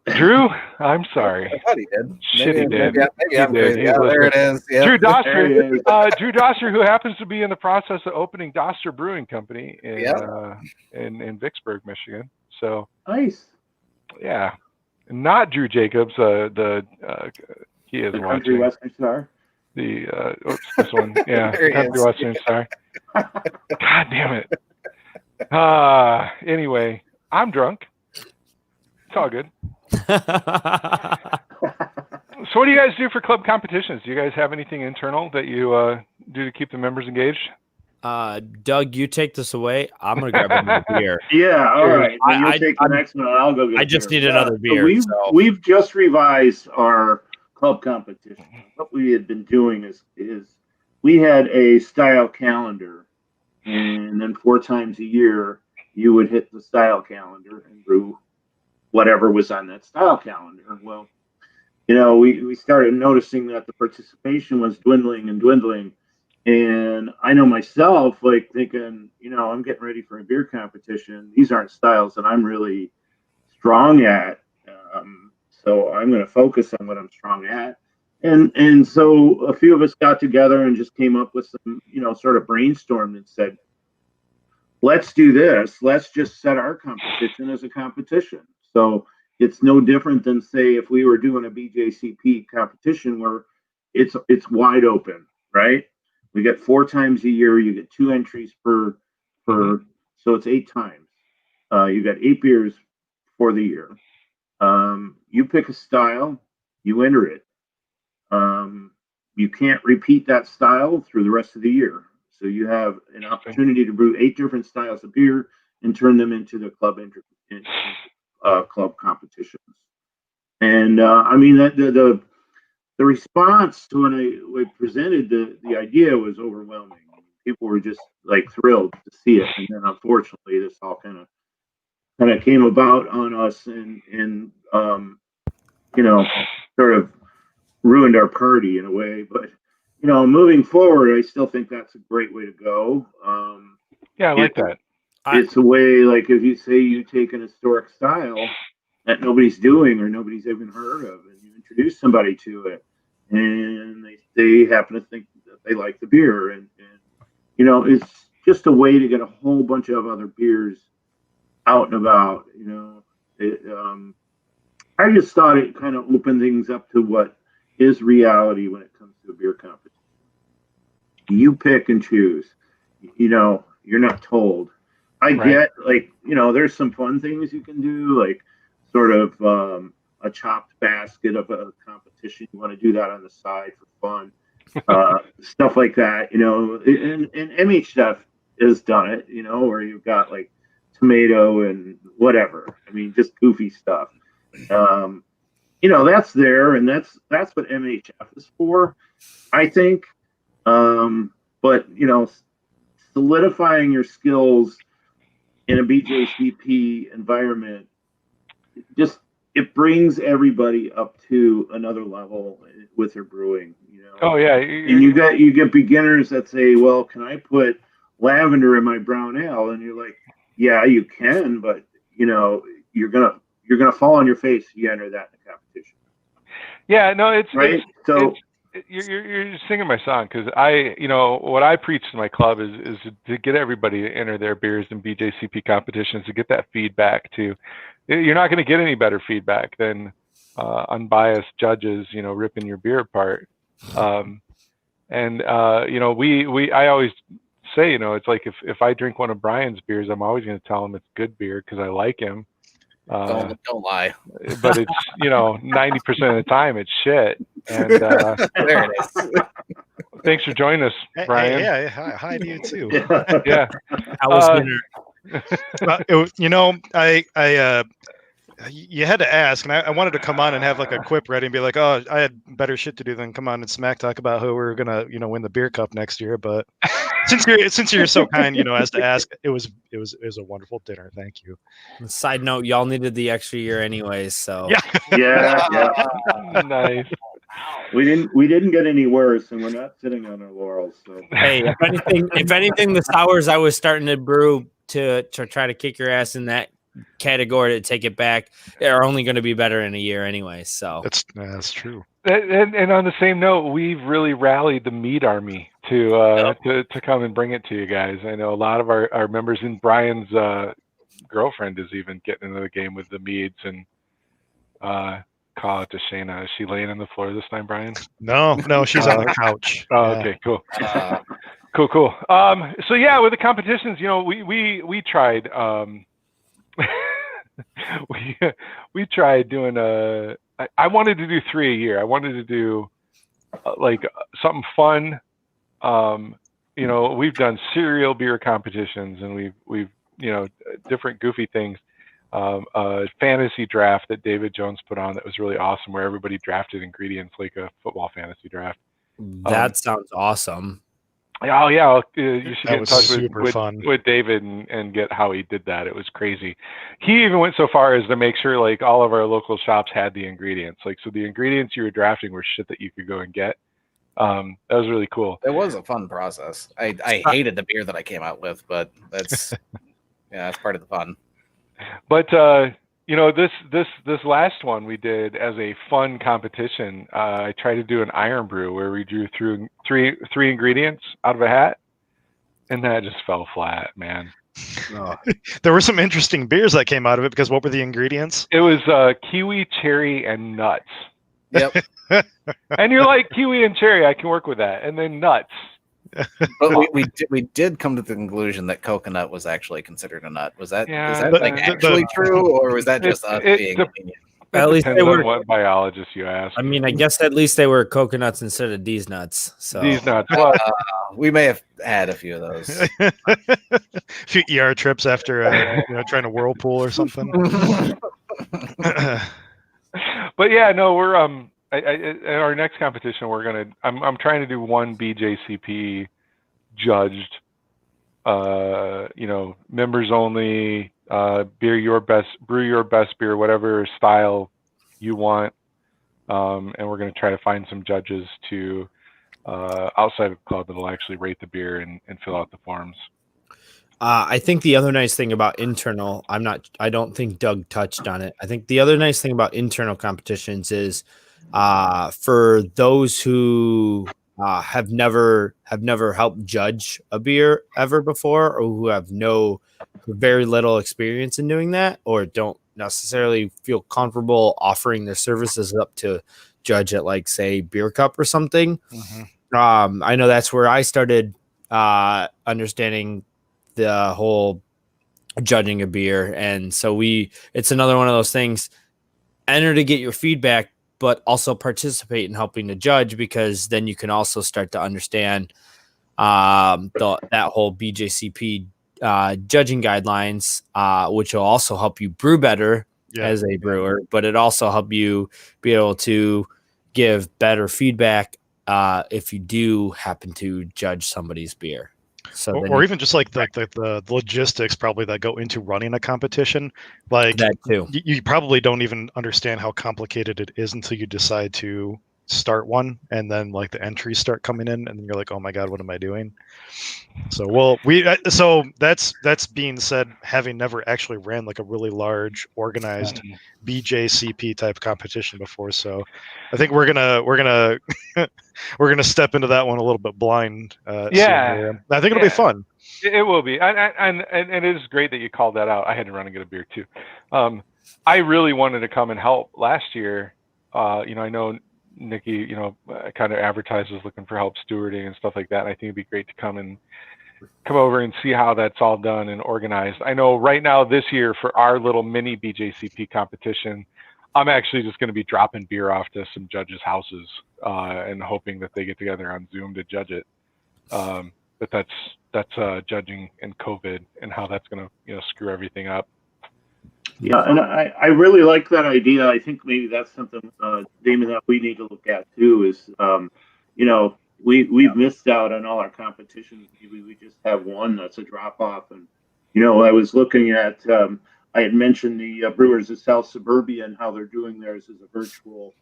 Drew. I'm sorry. I thought he did. Shit, he did. Maybe I'm crazy. Yeah, there it is. Yep. Drew Doster. Drew Doster, who happens to be in the process of opening Doster Brewing Company in Vicksburg, Michigan. So nice. Yeah, not Drew Jacobs. He is the watching. Country Western Star. This one. Yeah, Country Western Star. God damn it. Anyway, I'm drunk. It's all good. So what do you guys do for club competitions? Do you guys have anything internal that you do to keep the members engaged? Doug, you take this away. I'm going to grab another beer. Yeah, all right. You take the next one. I'll go get I just need another beer. We've just revised our club competition. What we had been doing is we had a style calendar And then 4 times a year, you would hit the style calendar and brew whatever was on that style calendar. Well, we started noticing that the participation was dwindling and dwindling. And I know myself, like thinking, I'm getting ready for a beer competition. These aren't styles that I'm really strong at. So I'm going to focus on what I'm strong at. And so a few of us got together and just came up with some, sort of brainstormed and said, let's do this. Let's just set our competition as a competition. So it's no different than, say, if we were doing a BJCP competition where it's wide open, right? We get 4 times a year. You get 2 entries per, so it's 8 times. You got 8 beers for the year. You pick a style, you enter it. You can't repeat that style through the rest of the year. So you have an opportunity to brew 8 different styles of beer and turn them into the club club competitions. And I mean that the response to when I presented the idea was overwhelming. People were just like thrilled to see it. And then unfortunately, this all kind of came about on us and sort of ruined our party in a way. But moving forward, I still think that's a great way to go. Yeah, I like that. It's a way, like if you say you take an historic style that nobody's doing or nobody's even heard of, and you introduce somebody to it, and they happen to think that they like the beer, and it's just a way to get a whole bunch of other beers out and about. I just thought it kind of opened things up to what is reality when it comes to a beer competition. You pick and choose. You're not told. I get there's some fun things you can do, like sort of a chopped basket of a competition. You want to do that on the side for fun, stuff like that. And MHF has done it. Where you've got like tomato and whatever. I mean, just goofy stuff. That's there, and that's what MHF is for, I think. But solidifying your skills in a BJCP environment, it brings everybody up to another level with their brewing. Oh yeah, and you get beginners that say, "Well, can I put lavender in my brown ale?" And you're like, "Yeah, you can, but you're gonna fall on your face if you enter that in a competition." Yeah, no, it's right. You're singing my song, because what I preach to my club is to get everybody to enter their beers in BJCP competitions, to get that feedback too. You're not going to get any better feedback than unbiased judges, ripping your beer apart. I always say, it's like if I drink one of Brian's beers, I'm always going to tell him it's good beer because I like him. Don't lie. But it's 90% of the time it's shit. And there it is. Thanks for joining us, Brian. Yeah, hi to you too. Yeah, How was dinner? You had to ask, and I wanted to come on and have like a quip ready and be like, "Oh, I had better shit to do than come on and smack talk about who we're gonna, win the beer cup next year." But since you're so kind, as to ask, it was a wonderful dinner. Thank you. Side note, y'all needed the extra year anyways, so yeah. Nice. We didn't get any worse, and we're not sitting on our laurels. So hey, if anything, the sours I was starting to brew to try to kick your ass in that category to take it back are only going to be better in a year anyway. So that's true. And on the same note, we've really rallied the mead army to come and bring it to you guys. I know a lot of our members, and Brian's girlfriend is even getting into the game with the meads, and call it to Shayna. Is she laying on the floor this time, Brian? No, she's on the couch. Oh, okay, cool. Cool. So yeah, with the competitions, we tried. We tried doing I wanted to do 3 a year. I wanted to do something fun. We've done cereal beer competitions, and we've different goofy things. A fantasy draft that David Jones put on that was really awesome, where everybody drafted ingredients like a football fantasy draft. that sounds awesome. Oh yeah, you should That get in was touch super fun. with David and get how he did that. It was crazy. He even went so far as to make sure like all of our local shops had the ingredients. Like so, the ingredients you were drafting were shit that you could go and get. That was really cool. It was a fun process. I hated the beer that I came out with, but that's that's part of the fun. But this last one we did as a fun competition. I tried to do an iron brew where we drew through three ingredients out of a hat, and that just fell flat, man. Oh. There were some interesting beers that came out of it because what were the ingredients? It was kiwi, cherry, and nuts. Yep. And you're like, kiwi and cherry, I can work with that, and then nuts. But we did come to the conclusion that coconut was actually considered a nut. Was that Yeah, is that like actually true, or was that just us being opinion? At least they Depends on were. what biologist you ask. I mean, I guess at least they were coconuts instead of these nuts. So These nuts. Well, We may have had a few of those. A few ER trips after trying to whirlpool or something. but yeah, no, we're at our next competition I'm trying to do one BJCP judged, members only, brew your best beer, whatever style you want, and we're going to try to find some judges to outside of the club that'll actually rate the beer and fill out the forms. I think the other nice thing about internal, I don't think Doug touched on it. I think the other nice thing about internal competitions is for those who have never helped judge a beer ever before, or who have very little experience in doing that, or don't necessarily feel comfortable offering their services up to judge at, like, say, Beer Cup or something. Mm-hmm. I know that's where I started understanding the whole judging a beer, and so it's another one of those things. Enter to get your feedback, but also participate in helping to judge, because then you can also start to understand that whole BJCP judging guidelines, which will also help you brew better as a brewer, but it also help you be able to give better feedback if you do happen to judge somebody's beer. So or even just like the logistics probably that go into running a competition, like that too. You probably don't even understand how complicated it is until you decide to start one, and then like the entries start coming in, and you're like, oh my god, what am I doing? So so that's being said, having never actually ran like a really large organized BJCP type competition before, so I think we're gonna step into that one a little bit blind. I think it'll be fun. It will be, and it is great that you called that out. I had to run and get a beer too. I really wanted to come and help last year. I know Nikki, kind of advertises looking for help stewarding and stuff like that. And I think it'd be great to come over and see how that's all done and organized. I know right now this year for our little mini BJCP competition, I'm actually just going to be dropping beer off to some judges' houses and hoping that they get together on Zoom to judge it. But that's judging in COVID and how that's going to screw everything up. Yeah, and I really like that idea. I think maybe that's something, Damon, that we need to look at too. Is we've missed out on all our competitions. We just have one that's a drop off, and I was looking at. I had mentioned the Brewers of South Suburbia and how they're doing theirs as a virtual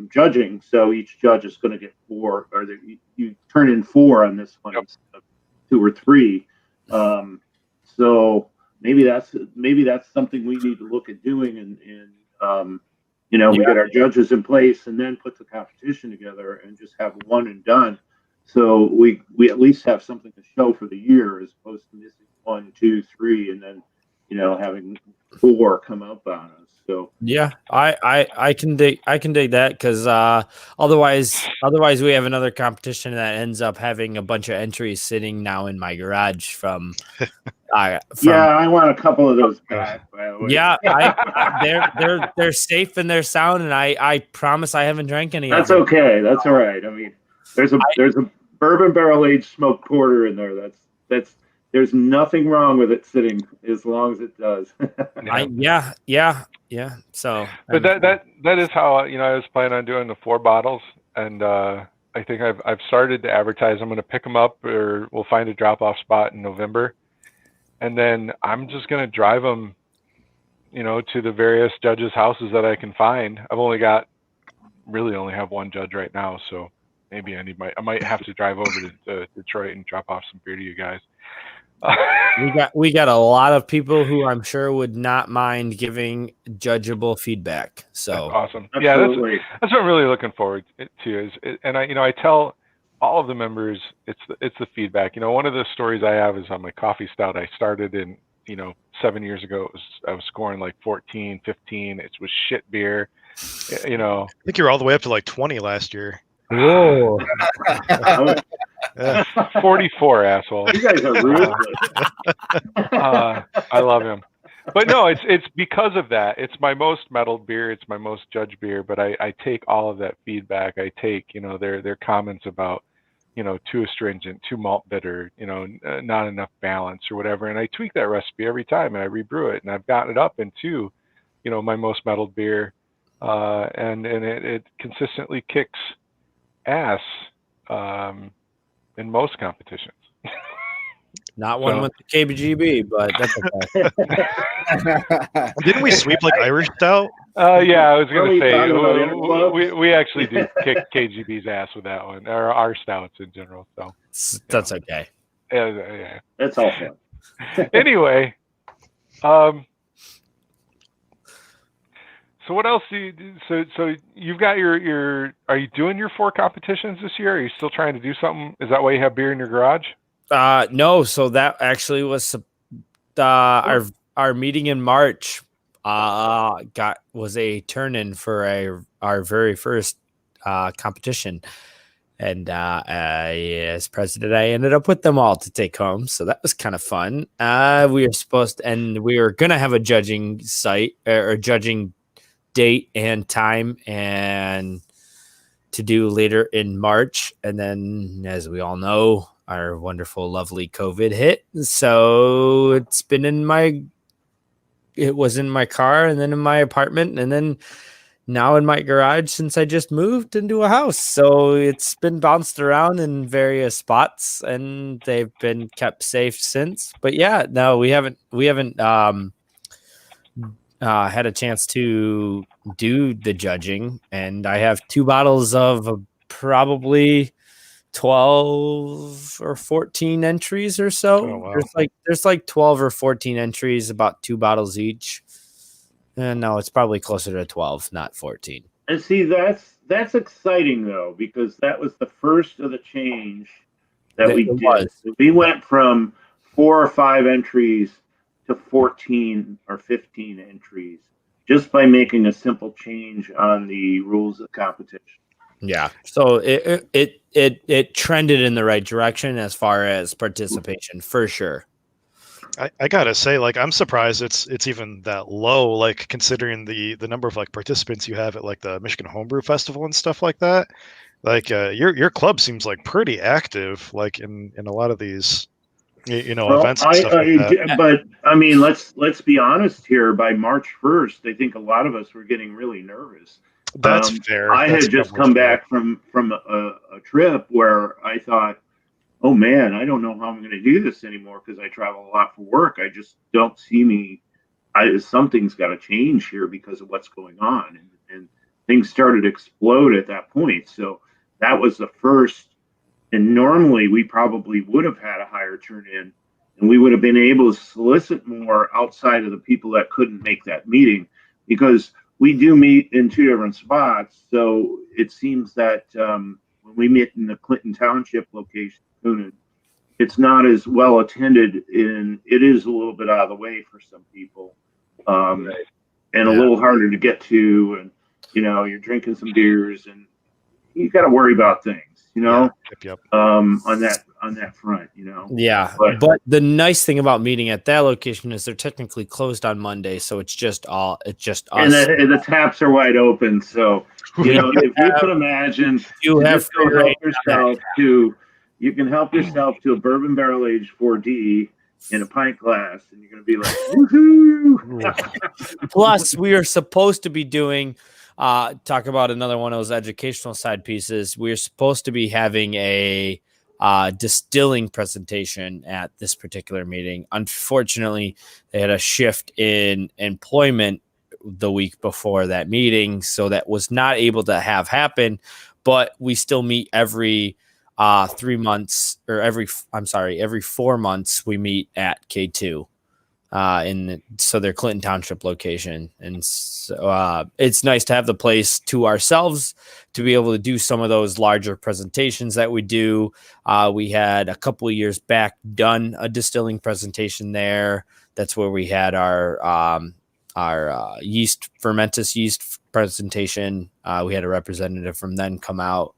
judging. So each judge is going to get 4, or you turn in 4 on this one instead of 2 or 3. So maybe that's something we need to look at doing, and we get our judges in place and then put the competition together and just have one and done. So we at least have something to show for the year, as opposed to missing 1, 2, 3, and then having 4 come up on us. So yeah, I can dig that, because otherwise we have another competition that ends up having a bunch of entries sitting now in my garage from I want a couple of those back. By the way. Yeah, they're safe and they're sound, and I promise I haven't drank any. That's okay. That's all right. I mean, there's a bourbon barrel aged smoked porter in there. That's there's nothing wrong with it sitting as long as it does. So, but that is how I was planning on doing the 4 bottles, and I I think I've started to advertise. I'm going to pick them up, or we'll find a drop-off spot in November, and then I'm just going to drive them, to the various judges' houses that I can find. I've only have one judge right now, so maybe I might have to drive over to Detroit and drop off some beer to you guys. We got a lot of people who I'm sure would not mind giving judgeable feedback. So that's awesome. Absolutely. Yeah, that's what I'm really looking forward to. I tell all of the members it's the feedback. One of the stories I have is on my coffee stout. I started in 7 years ago. I was scoring like 14, 15. It was shit beer. I think you were all the way up to like 20 last year. whoa. 44, asshole. You guys are ruthless. I love him. But no, it's because of that. It's my most metaled beer. It's my most judged beer. But I take all of that feedback. I take their comments about too astringent, too malt bitter, not enough balance or whatever. And I tweak that recipe every time and I rebrew it. And I've gotten it up into my most metaled beer, and it consistently kicks ass in most competitions. Not one with the KBGB, but that's okay. Didn't we sweep like Irish stout? Yeah, I was going to Are we say we actually do kick KGB's ass with that one, or our stouts in general. So that's okay. Yeah. That's all fun. Anyway, so what else do you do? So you've got your are you doing your 4 competitions this year? Are you still trying to do something? Is that why you have beer in your garage? No, so that actually was our meeting in March. Was a turn-in for our very first competition, and as president, I ended up with them all to take home. So that was kind of fun. We were gonna have a judging site or judging date and time and to do later in March, and then as we all know, our wonderful, lovely COVID hit. So it was in my car and then in my apartment and then now in my garage since I just moved into a house. So it's been bounced around in various spots and they've been kept safe since. But yeah, no, we haven't had a chance to do the judging, and I have 2 bottles of probably 12 or 14 entries or so. Oh, wow. There's like 12 or 14 entries, about 2 bottles each. And no, it's probably closer to 12, not 14. And see, that's exciting though, because that was the first of the change that we did. We went from 4 or 5 entries to 14 or 15 entries just by making a simple change on the rules of competition. Yeah, so it trended in the right direction as far as participation, for sure. I gotta say, like, I'm surprised it's even that low, like considering the number of like participants you have at like the Michigan Homebrew Festival and stuff like that. Like your club seems like pretty active, like in a lot of these events and stuff like that. But I mean, let's be honest here. By March 1st, I think a lot of us were getting really nervous. That's fair. I had just come back from a trip where I thought, oh man, I don't know how I'm going to do this anymore because I travel a lot for work. I just don't see me. Something's got to change here because of what's going on, and things started to explode at that point. So that was the first. And normally we probably would have had a higher turn-in, and we would have been able to solicit more outside of the people that couldn't make that meeting, because we do meet in 2 different spots. So it seems that when we meet in the Clinton Township location, Kuhnhenn, it's not as well attended, it is a little bit out of the way for some people, and a little harder to get to. And, you're drinking some beers and you got to worry about things, Yep. on that front, Yeah, but the nice thing about meeting at that location is they're technically closed on Monday, so it's just us. And the taps are wide open, so if you can imagine, you can help yourself to a bourbon barrel aged 4D in a pint glass, and you're going to be like, woohoo! Plus, we are supposed to be doing talk about another one of those educational side pieces. We're supposed to be having a distilling presentation at this particular meeting. Unfortunately, they had a shift in employment the week before that meeting, so that was not able to have happen. But we still meet every 3 months, or every 4 months we meet at K2 so their Clinton Township location. And so it's nice to have the place to ourselves to be able to do some of those larger presentations that we do. We had a couple of years back done a distilling presentation there. That's where we had our fermentous yeast presentation. We had a representative from then come out.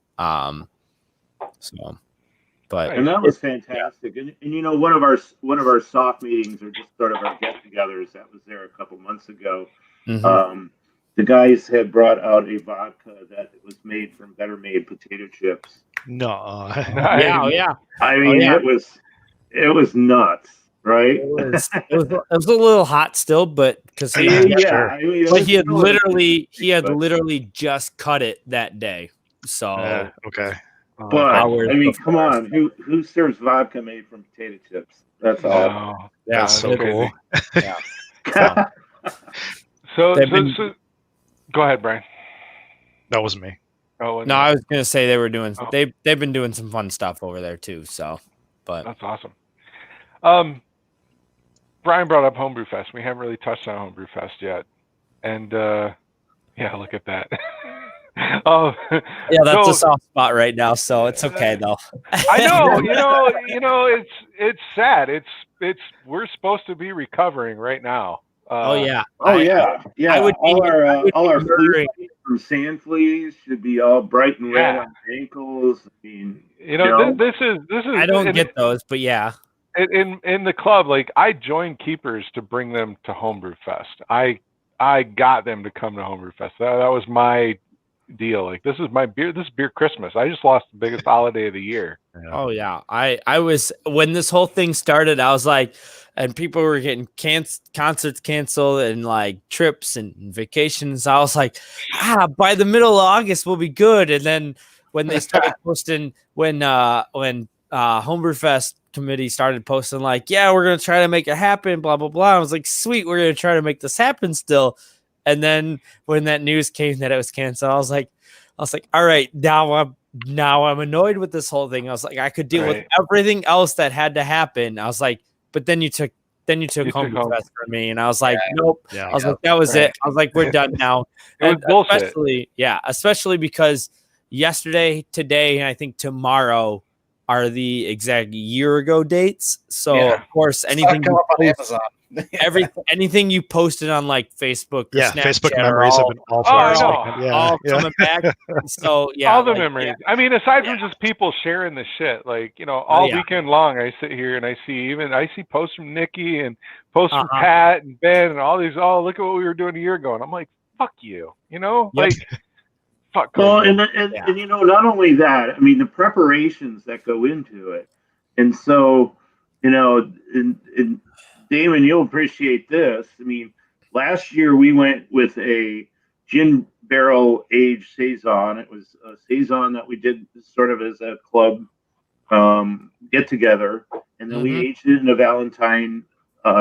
And that was fantastic. And you know, one of our soft meetings, or just sort of our get-togethers, that was there a couple months ago. Mm-hmm. The guys had brought out a vodka that was made from Better Made potato chips. No, yeah. I mean, it was nuts, right? It was a little hot still, but because he had literally just cut it that day. So okay. But I mean, come on, who serves vodka made from potato chips? That's all. Yeah, that's so cool. Yeah. So go ahead, Brian. That was me. Oh no, I was gonna say they were doing. They've been doing some fun stuff over there too. So, but that's awesome. Brian brought up Homebrew Fest. We haven't really touched on Homebrew Fest yet, and yeah, look at that. Oh, yeah, that's a soft spot right now, so it's okay though. I know, you know, it's sad. It's we're supposed to be recovering right now. Yeah. All our fleas from sand fleas should be all bright and red on the ankles. I mean, this is. I don't get those, but yeah. In the club, like I joined keepers to bring them to Homebrew Fest. I got them to come to Homebrew Fest. That was my deal. Like, this is my beer. This is beer Christmas. I just lost the biggest holiday of the year. Oh yeah, I was, when this whole thing started, I was like, and people were getting concerts canceled and like trips and vacations. I was like, by the middle of August we'll be good. And then when they started posting, when Homebrew Fest committee started posting like, yeah, we're gonna try to make it happen, blah blah blah, I was like, sweet, we're gonna try to make this happen still. And then when that news came that it was canceled, I was like, all right, now I'm annoyed with this whole thing. I was like, I could deal with everything else that had to happen. I was like, but then you took Homebrew Fest from me, and I was like, nope. I was like, that was it. I was like, we're done now. It was bullshit. Especially because yesterday, today, and I think tomorrow are the exact year ago dates. So of course, anything you on Amazon. Anything you posted on like Facebook, Facebook memories have been all coming back. So all the memories. I mean, aside from just people sharing the shit, like, all weekend long, I sit here and I see posts from Nikki and posts from Pat and Ben and all these. Oh, look at what we were doing a year ago, and I'm like, fuck you, like. Fuck. Well, and not only that, I mean, the preparations that go into it, and so, and Damon, you'll appreciate this. I mean, last year we went with a gin barrel aged saison. It was a saison that we did sort of as a club get together, and then we aged it in a Valentine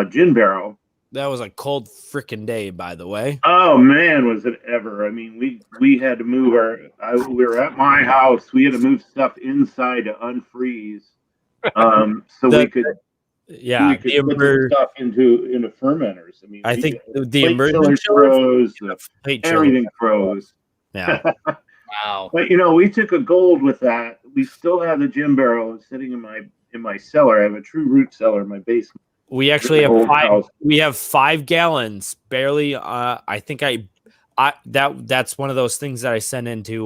gin barrel. That was a cold freaking day, by the way. Oh man, was it ever! I mean, we had to move we were at my house. We had to move stuff inside to unfreeze, so we could put stuff into fermenters. I mean, I think the immersion froze, everything froze. Yeah. Wow. But we took a gold with that. We still have the gin barrel sitting in my cellar. I have a true root cellar in my basement. We actually have 5. We have 5 gallons, barely. I think that's one of those things that I sent into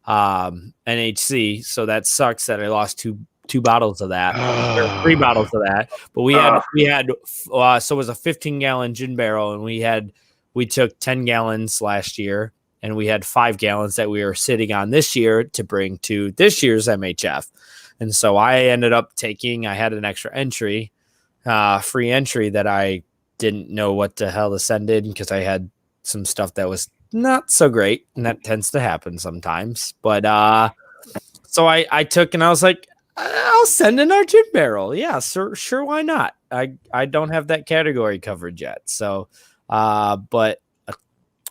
NHC. So that sucks that I lost two bottles of that, or 3 bottles of that. But we had so it was a 15-gallon gin barrel, and we took 10 gallons last year, and we had 5 gallons that we were sitting on this year to bring to this year's MHF. And so I ended up I had an extra entry. Free entry that I didn't know what the hell to send in because I had some stuff that was not so great, and that tends to happen sometimes. But so I took and I was like, I'll send in our gin barrel. Yeah, sure, why not? I don't have that category covered yet. So, but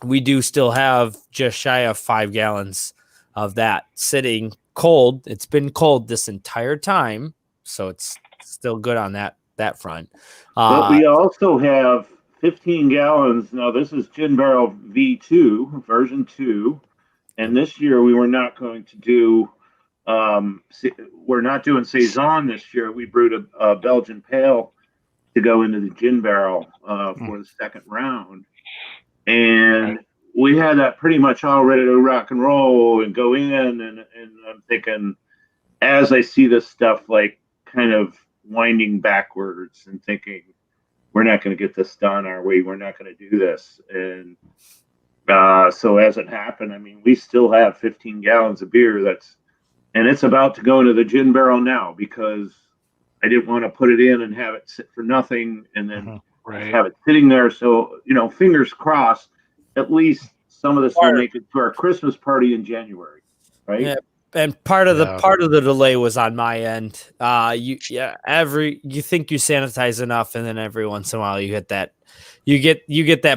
we do still have just shy of 5 gallons of that sitting cold. It's been cold this entire time, so it's still good on that front. But we also have 15 gallons. Now, this is Gin Barrel V2, version 2. And this year we were not going to do, we're not doing Saison this year. We brewed a Belgian Pale to go into the Gin Barrel for the second round. And we had that pretty much all ready to rock and roll and go in. And I'm thinking, as I see this stuff like kind of winding backwards and thinking, we're not going to get this done, are we? We're not going to do this. And so as it happened, I mean, we still have 15 gallons of beer and it's about to go into the gin barrel now because I didn't want to put it in and have it sit for nothing and then have it sitting there. So, fingers crossed, at least some of this will make it to our Christmas party in January, right? Yeah. And part of the delay was on my end. You think you sanitize enough, and then every once in a while you get that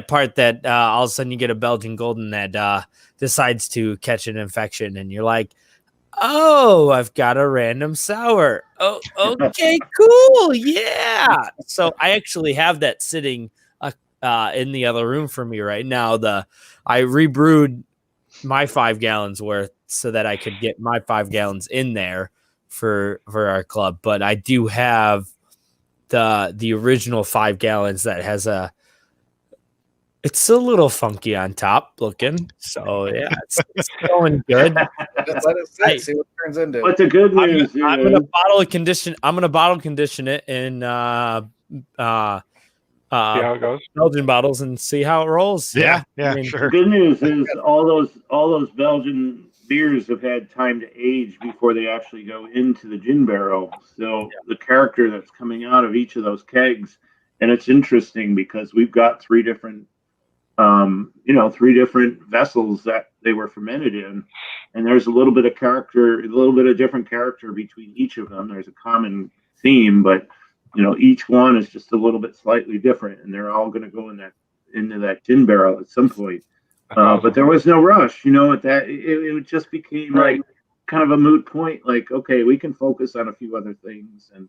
part that all of a sudden you get a Belgian Golden that decides to catch an infection, and you're like, oh, I've got a random sour. Oh, okay, cool, yeah. So I actually have that sitting in the other room for me right now. I rebrewed my 5 gallons worth so that I could get my 5 gallons in there for our club. But I do have the original 5 gallons that has it's a little funky on top looking. So yeah, it's going good. Just let it sit, see what it turns into. But the good news is I'm gonna bottle condition it in see how it goes. Belgian bottles and see how it rolls. Yeah, I mean, sure. the good news is all those Belgian beers have had time to age before they actually go into the gin barrel. So the character that's coming out of each of those kegs, and it's interesting because we've got 3 different vessels that they were fermented in, and there's a little bit of different character between each of them. There's a common theme, but each one is just a little bit slightly different, and they're all going to go into that gin barrel at some point. But there was no rush, it just became like kind of a moot point. Like, okay, we can focus on a few other things, and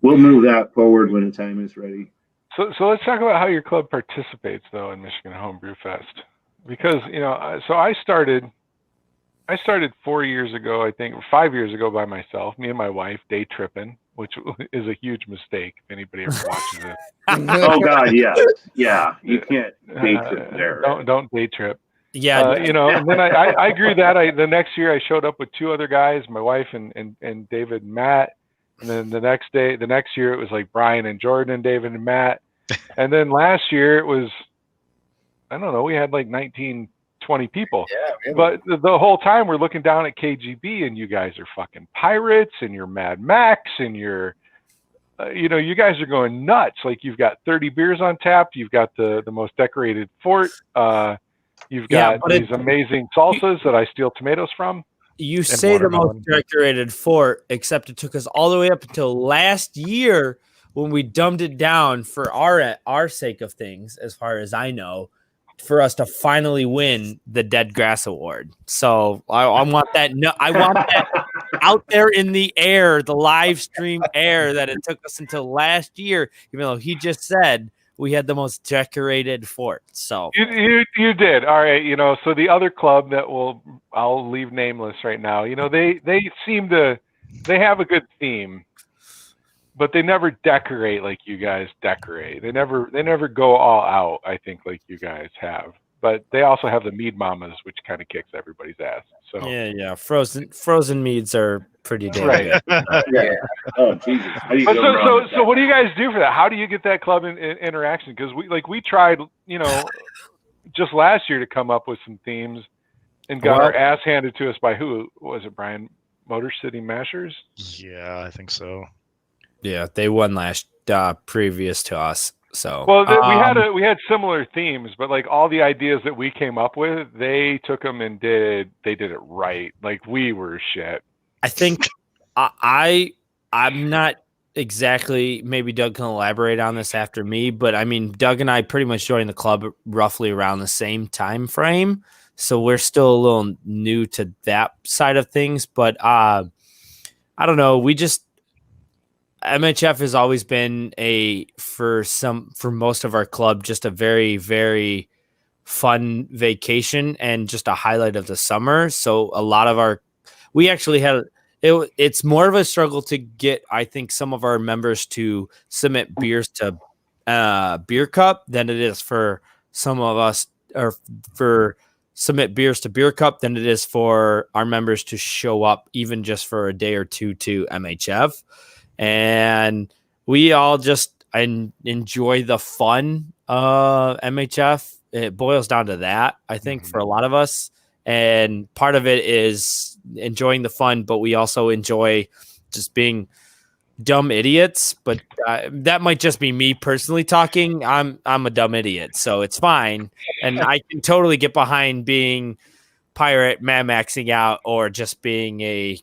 we'll move that forward when the time is ready. So let's talk about how your club participates though in Michigan Homebrew Fest, because so I started 4 years ago, I think, or 5 years ago by myself, me and my wife, day tripping, which is a huge mistake if anybody ever watches it. Oh God, yeah, you can't day trip there. Don't day trip. Yeah, and then I grew that. The next year I showed up with 2 other guys, my wife and David and Matt. And then the next year it was like Brian and Jordan and David and Matt. And then last year it was, I don't know, we had like 19, 20 people. Yeah, but the whole time we're looking down at KGB and you guys are fucking pirates and you're Mad Max and you're, you guys are going nuts. Like you've got 30 beers on tap. You've got the most decorated fort. You've got these amazing salsas that I steal tomatoes from. You say the most decorated fort, except it took us all the way up until last year when we dumbed it down for our sake of things, as far as I know, for us to finally win the Dead Grass Award. So I want that. No, I want that out there in the air, the live stream air, that it took us until last year, even though he just said we had the most decorated fort. So you did. All right. So the other club that I'll leave nameless right now, they have a good theme, but they never decorate like you guys decorate. They never go all out, I think, like you guys have. But they also have the mead mamas, which kind of kicks everybody's ass. So yeah. Frozen meads are pretty damn good. Yeah. Oh Jesus. So what do you guys do for that? How do you get that club in interaction? Because we tried, just last year to come up with some themes and got our ass handed to us by who was it? Brian, Motor City Mashers? Yeah, I think so. Yeah, they won last previous to us. So well, we had similar themes, but like all the ideas that we came up with, they took them and did it right. Like we were shit. I think I'm not exactly, maybe Doug can elaborate on this after me, but I mean, Doug and I pretty much joined the club roughly around the same time frame. So we're still a little new to that side of things, but I don't know. MHF has always been for most of our club, just a very, very fun vacation and just a highlight of the summer. So a lot of we actually had it's more of a struggle to get, I think, some of our members to submit beers to Beer Cup than it is for some of us, or for submit beers to Beer Cup than it is for our members to show up even just for a day or two to MHF. And we all just enjoy the fun MHF. It boils down to that, I think, for a lot of us. And part of it is enjoying the fun, but we also enjoy just being dumb idiots. But that might just be me personally talking. I'm a dumb idiot, so it's fine. And I can totally get behind being pirate, Mad Maxing out, or just being a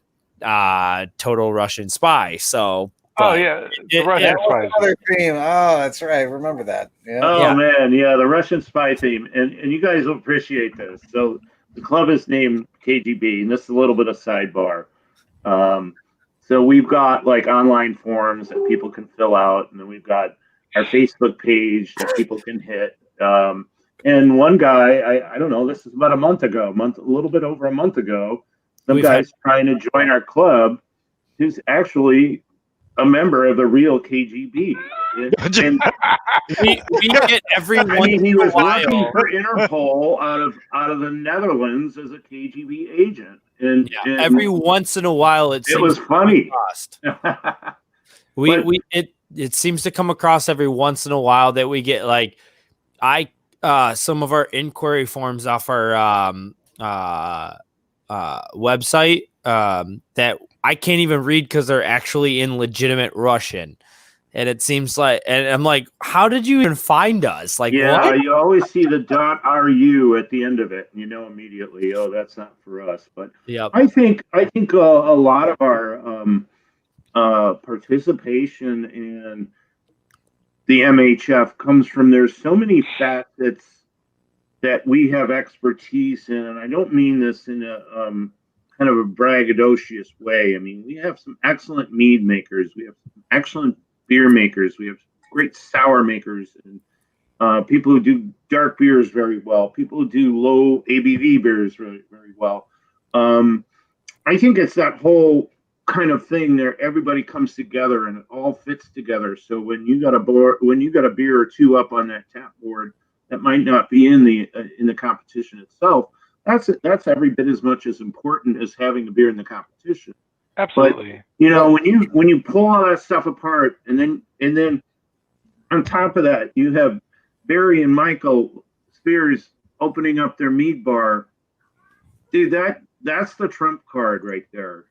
total Russian spy. So the Russian spy theme. Oh, that's right. Remember that. Yeah. Oh man, yeah, the Russian spy theme, and you guys will appreciate this. So the club is named KGB, and this is a little bit of sidebar. So we've got like online forums that people can fill out, and then we've got our Facebook page that people can hit. And one guy, I don't know, this is about a little bit over a month ago, some guy's trying to join our club who's actually a member of the real KGB. And we get every once he in a was while. working for Interpol out of the Netherlands as a KGB agent. And every once in a while it was funny. It seems to come across every once in a while that we get like some of our inquiry forms off our website that I can't even read because they're actually in legitimate Russian. And it seems like, and I'm like, how did you even find us? Like, yeah, what? You always see the .ru at the end of it, and you know immediately, oh, that's not for us. But I think a lot of our participation in the MHF comes from, there's so many facets that we have expertise in, and I don't mean this in a kind of a braggadocious way. I mean, we have some excellent mead makers, we have some excellent beer makers, we have great sour makers, and people who do dark beers very well, people who do low ABV beers very, very well. I think it's that whole kind of thing there. Everybody comes together and it all fits together. So when you got a beer or two up on that tap board that might not be in the competition itself, that's every bit as much as important as having a beer in the competition. Absolutely. But, when you pull all that stuff apart, and then on top of that, you have Barry and Michael Spears opening up their mead bar. Dude, that's the trump card right there,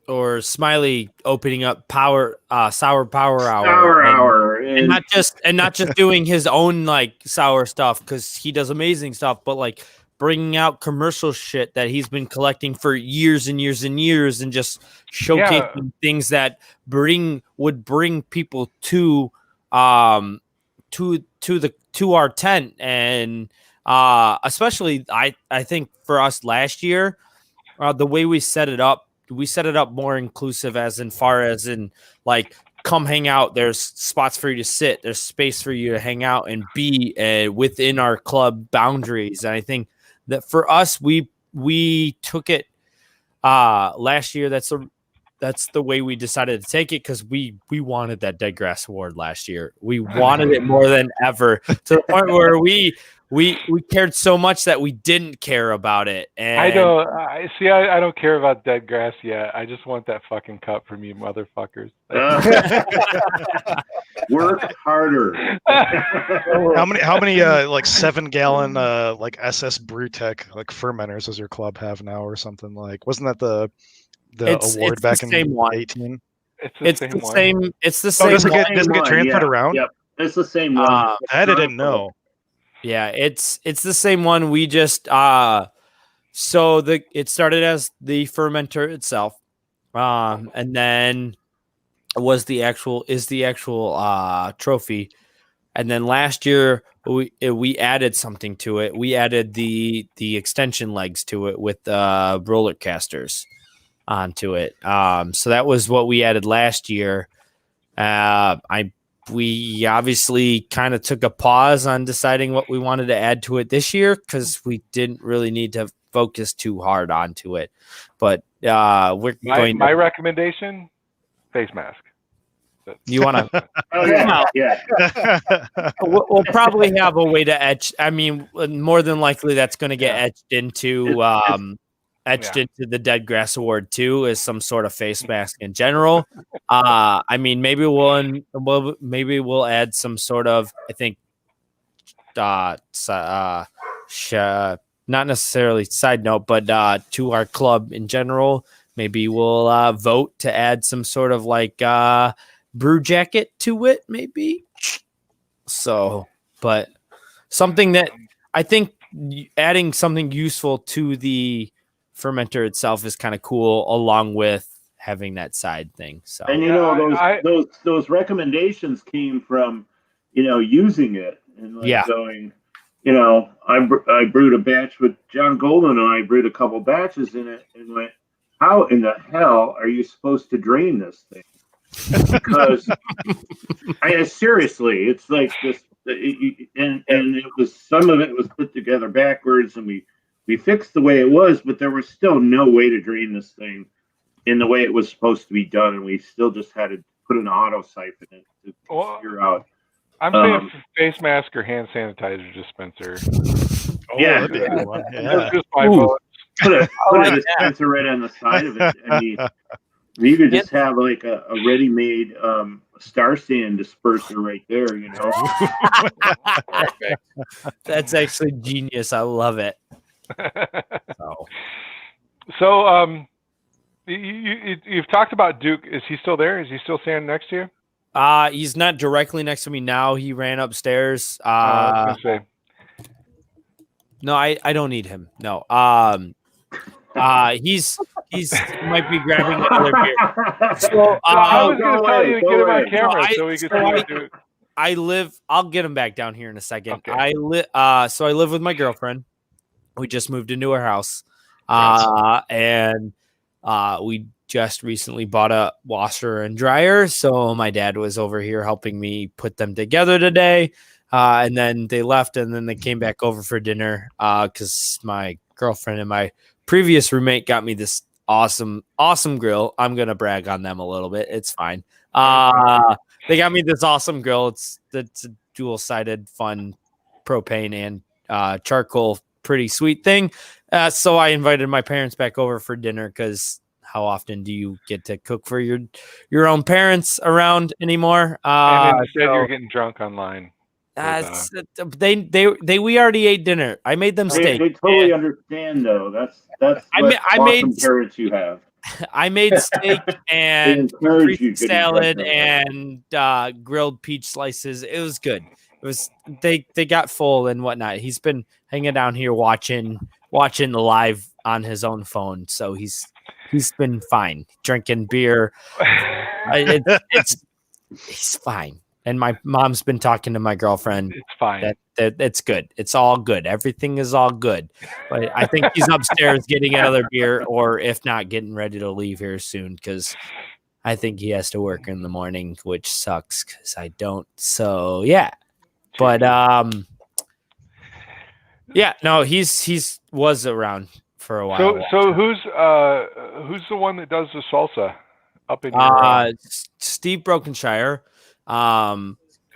Or Smiley opening up sour power hour. Sour hour. And not just doing his own like sour stuff, because he does amazing stuff, but like bringing out commercial shit that he's been collecting for years and years and years, and just showcasing things that would bring people to our tent. And especially I think for us last year, the way we set it up more inclusive, as in far as in like, come hang out. There's spots for you to sit. There's space for you to hang out and be within our club boundaries. And I think that for us, we took it last year. That's the way we decided to take it, because we wanted that Dead Grass Award last year. We wanted it more than ever, to the point where we cared so much that we didn't care about it. And I don't care about Dead Grass yet. I just want that fucking cup from you motherfuckers. Work harder. How many like 7-gallon like SS Brewtech like fermenters does your club have now, or something? Like, wasn't that the award back in 2018? It's the same. It's the same. Does it get one, transferred around? Yep, it's the same one. That I didn't know. Yeah, it's the same one. We just so it started as the fermenter itself, and then is the actual trophy, and then last year we added something to it. We added the extension legs to it with roller casters onto it. So that was what we added last year. We obviously kind of took a pause on deciding what we wanted to add to it this year because we didn't really need to focus too hard onto it. But my recommendation: face mask. You want to? Oh yeah. We'll probably have a way to etch. I mean, more than likely, that's going to get etched into into the Dead Grass Award too, as some sort of face mask in general. I mean, maybe we'll add some sort of, I think, not necessarily side note, but to our club in general. Maybe we'll vote to add some sort of like brew jacket to it, maybe. So, but something that I think adding something useful to the fermenter itself is kind of cool, along with having that side thing. So, and those recommendations came from, using it and going, I brewed a batch with John Golden, and I brewed a couple batches in it, and went, how in the hell are you supposed to drain this thing? Because seriously, it's like this, and it was, some of it was put together backwards, and we fixed the way it was, but there was still no way to drain this thing in the way it was supposed to be done, and we still just had to put an auto siphon in to figure out. I'm saying face mask or hand sanitizer dispenser. That'd be a good one. Yeah. Just my vote. Put a dispenser right on the side of it. I mean, you could just have like a ready-made star sand disperser right there, Perfect. That's actually genius. I love it. So you've talked about Duke. Is he still there? Is he still standing next to you? He's not directly next to me now. He ran upstairs. I was gonna say. No, I don't need him. No. He's might be grabbing another beer. So I was going to tell you to get him on camera so we could do it. I'll get him back down here in a second. Okay. I live with my girlfriend. We just moved into her house. And we just recently bought a washer and dryer. So my dad was over here helping me put them together today. And then they left, and then they came back over for dinner because my girlfriend and my previous roommate got me this awesome grill. I'm gonna brag on them a little bit. It's fine. They got me this awesome grill. It's a dual-sided, fun propane and charcoal, pretty sweet thing. So I invited my parents back over for dinner because how often do you get to cook for your own parents around anymore? And instead you're getting drunk online. We already ate dinner. I made them steak. They totally understand, though. That's I made parents you have. I made steak and fruit salad and grilled peach slices. It was good. It was they got full and whatnot. He's been hanging down here watching the live on his own phone, so he's been fine drinking beer. He's fine. And my mom's been talking to my girlfriend. It's fine. That it's good. It's all good. Everything is all good. But I think he's upstairs getting another beer, or if not, getting ready to leave here soon because I think he has to work in the morning, which sucks because I don't. So yeah. But yeah, no, he's was around for a while. So who's the one that does the salsa up in your Steve Brokenshire. Oh,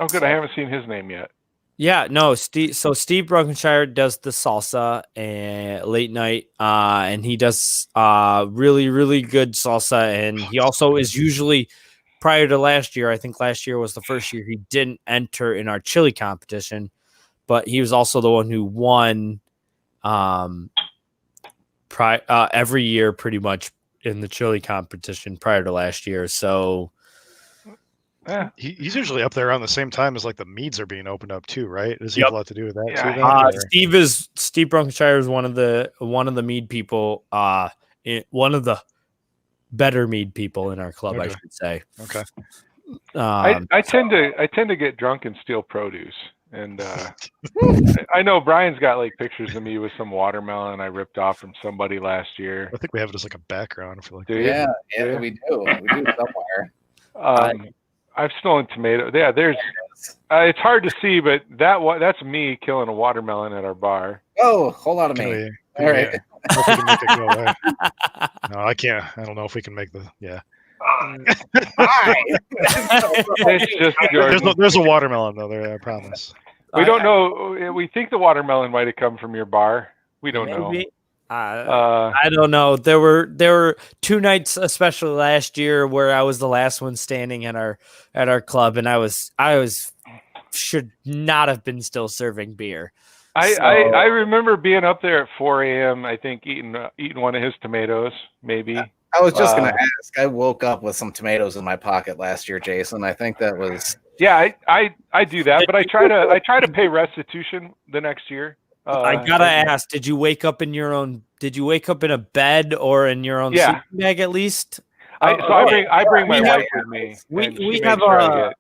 good. I haven't seen his name yet. Yeah, no, Steve. So Steve Brokenshire does the salsa and late night, and he does really, really good salsa. And he also is usually, prior to last year, I think last year was the first year he didn't enter in our chili competition, but he was also the one who won every year pretty much in the chili competition prior to last year. So Yeah. He's usually up there around the same time as like the meads are being opened up too, right? Does he Yep. have a lot to do with that Yeah, too? Then, or- Steve Bronkenshire is one of the mead people. One of the better mead people in our club, I Okay. should say. Okay. I tend to get drunk and steal produce, and I know Brian's got like pictures of me with some watermelon I ripped off from somebody last year. I think we have it as like a background for like. Do you? Yeah, Yeah. we do. We do somewhere. I've stolen tomato. Yeah, there's. It's hard to see, but that's me killing a watermelon at our bar. Oh, whole lot of Can me. we? All right. If we can make it go away. No, I can't. I don't know if we can make the. Yeah. It's just Jordan. There's a watermelon though there. I promise. We don't know. We think the watermelon might have come from your bar. We don't know. I don't know. There were 2 nights, especially last year, where I was the last one standing at our club, and I was should not have been still serving beer. I remember being up there at 4 a.m. I think eating one of his tomatoes, maybe. I was just gonna ask. I woke up with some tomatoes in my pocket last year, Jason. I think that was. Yeah, I do that, but I try to pay restitution the next year. I gotta ask: Did you wake up in a bed or in your own sleeping bag at least? I bring my wife with me.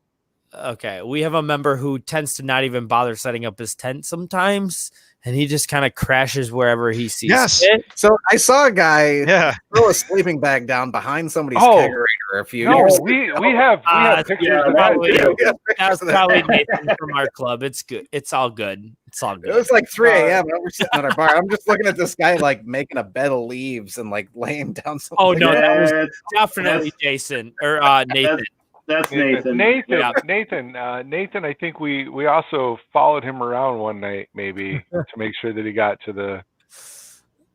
We have a member who tends to not even bother setting up his tent sometimes, and he just kind of crashes wherever he sees it. So I saw a guy throw a sleeping bag down behind somebody's kegerator a few years ago. we have pictures of that. That's probably Nathan from our club. It's good. It's all good. It's all good. It was like 3 a.m. and we're sitting at our bar. I'm just looking at this guy like making a bed of leaves and like laying down something. Oh no, that was definitely Jason or Nathan. That's Nathan. Nathan, I think we also followed him around one night, maybe to make sure that he got to the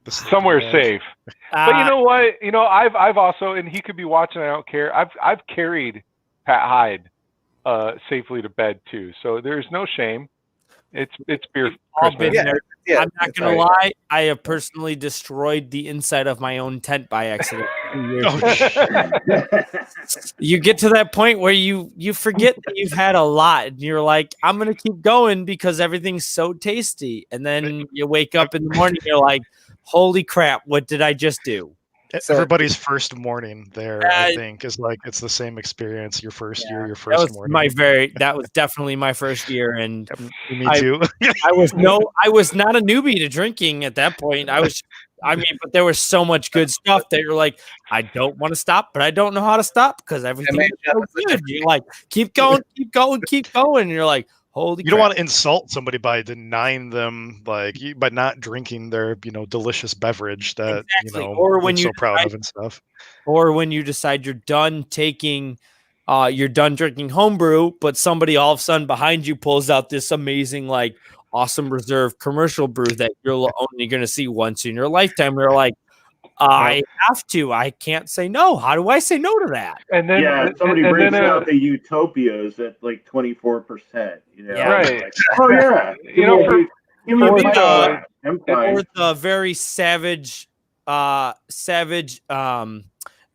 somewhere safe. But you know what? I've also, and he could be watching. I don't care. I've carried Pat Hyde safely to bed too. So there's no shame. It's beer Christmas. I'm not gonna lie. I have personally destroyed the inside of my own tent by accident. You get to that point where you forget that you've had a lot, and you're like, I'm gonna keep going because everything's so tasty. And then you wake up in the morning, you're like, holy crap, what did I just do? Everybody's first morning there, I think, is like it's the same experience. Your first year, your first morning. That was definitely my first year, and me too. I was not a newbie to drinking at that point. But there was so much good stuff that you're like, I don't want to stop, but I don't know how to stop because everything is so good. You're like, keep going. And you're like, holy. You don't want to insult somebody by denying them, by not drinking their, delicious beverage that or when you're so proud of and stuff. Or when you decide you're done drinking homebrew, but somebody all of a sudden behind you pulls out this amazing, like, awesome reserve commercial brew that you're only going to see once in your lifetime. You're like, I have to. I can't say no. How do I say no to that? And then somebody brings out the Utopias at like 24%. Right? Like, oh yeah, or the very savage,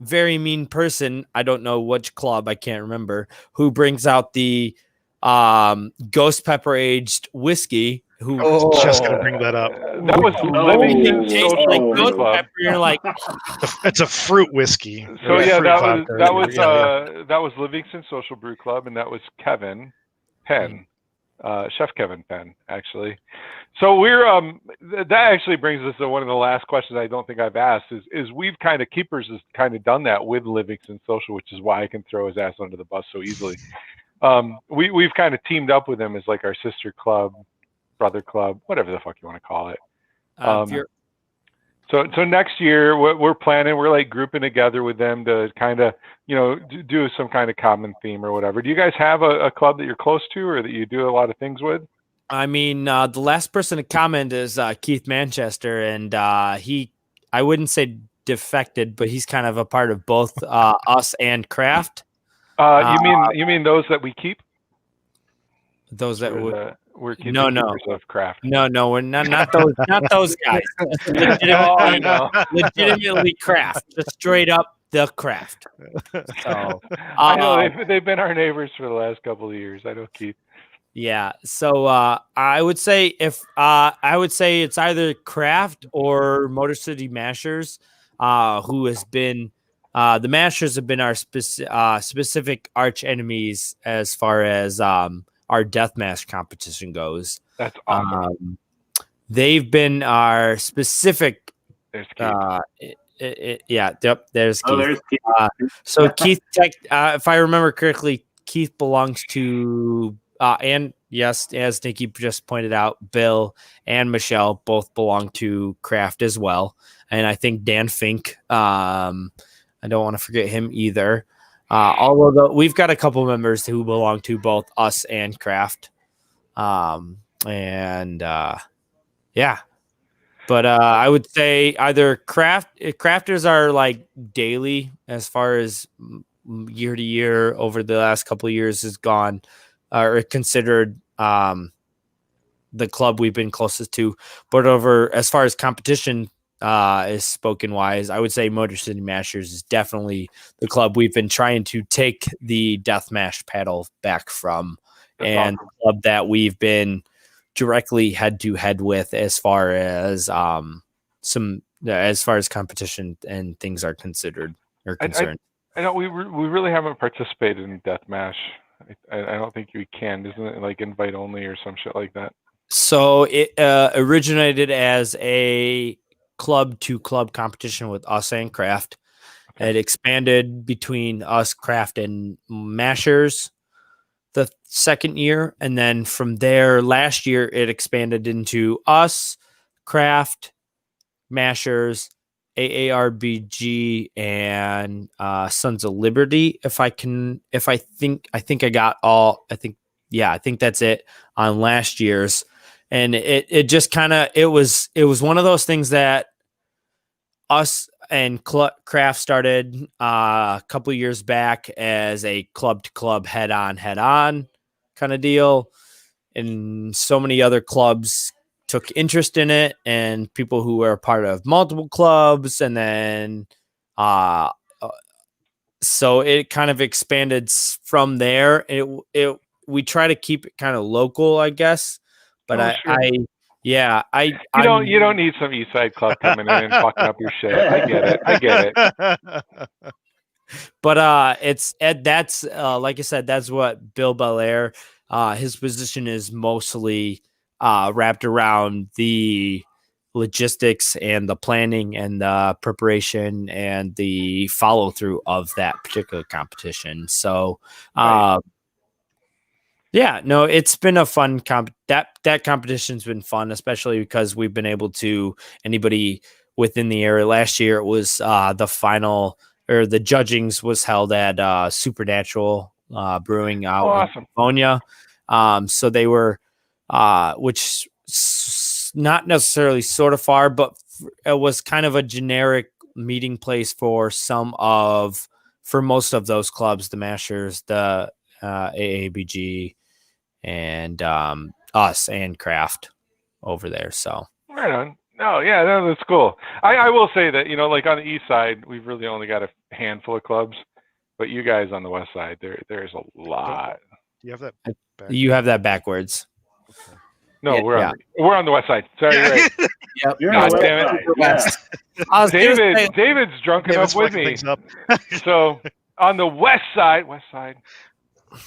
very mean person. I don't know which club. I can't remember who brings out the ghost pepper aged whiskey. Just gonna bring that up. That was Livingston Social Brew Club. You're like, it's a fruit whiskey. So yeah, that was Livingston Social Brew Club, and that was Kevin Penn, Chef Kevin Penn, actually. So we're that actually brings us to one of the last questions I don't think I've asked is we've kind of Keepers has kind of done that with Livingston Social, which is why I can throw his ass under the bus so easily. We've kind of teamed up with him as like our sister club, brother club, whatever the fuck you want to call it. So next year, what we're planning, we're like grouping together with them to kind of, do some kind of common theme or whatever. Do you guys have a club that you're close to or that you do a lot of things with? I mean, the last person to comment is Keith Manchester, and I wouldn't say defected, but he's kind of a part of both us and Craft. You mean those that we keep? Those that would. We're keeping of Craft. No, we're not those guys. Legitimately Craft, just straight up the craft. So I know they've been our neighbors for the last couple of years. I know Keith. yeah. So I would say it's either Kraft or Motor City Mashers, who has been the Mashers have been our specific arch enemies as far as our deathmatch competition goes. That's awesome. They've been our specific. There's Keith. Yep. There's Keith. There's Keith. So Keith, if I remember correctly, Keith belongs to and yes, as Nikki just pointed out, Bill and Michelle both belong to Kraft as well, and I think Dan Fink. I don't want to forget him either. Although we've got a couple members who belong to both us and Kraft, yeah. But I would say either crafters are like daily as far as year to year over the last couple of years has gone or considered the club we've been closest to. But over as far as competition is spoken wise, I would say Motor City Mashers is definitely the club we've been trying to take the deathmatch paddle back from. That's and awesome. The club that we've been directly head to head with as far as as far as competition and things are considered or concerned. I know we really haven't participated in deathmatch. I don't think we can. Isn't it like invite only or some shit like that? So it originated as a club to club competition with us and Kraft. Okay. It expanded between us, Kraft, and Mashers the second year, and then from there last year it expanded into us, Kraft, Mashers, AARBG, and Sons of Liberty. I think I got all. I think that's it on last year's, and it just kind of it was one of those things that us and Kraft started a couple of years back as a club to club head on kind of deal. And so many other clubs took interest in it, and people who were a part of multiple clubs. And then, so it kind of expanded from there. We try to keep it kind of local, I guess, but sure. You don't need some East Side Club coming in and fucking up your shit. I get it. But that's like I said, that's what Bill Belair, his position is mostly wrapped around the logistics and the planning and the preparation and the follow through of that particular competition. So Right. yeah, no, it's been a fun that competition's been fun, especially because we've been able to anybody within the area. Last year it was the final or the judgings was held at Supernatural Brewing out in California. So they were which not necessarily sort of far, but it was kind of a generic meeting place for most of those clubs, the Mashers, the AABG, and us and Kraft over there. So right on. No, that's cool. I will say that, like on the east side, we've really only got a handful of clubs, but you guys on the west side, there's a lot. You have that. You have that backwards. Okay. No, we're on the west side. Sorry, right. Yep, you're on the west side. David's drunk enough with me. So on the west side,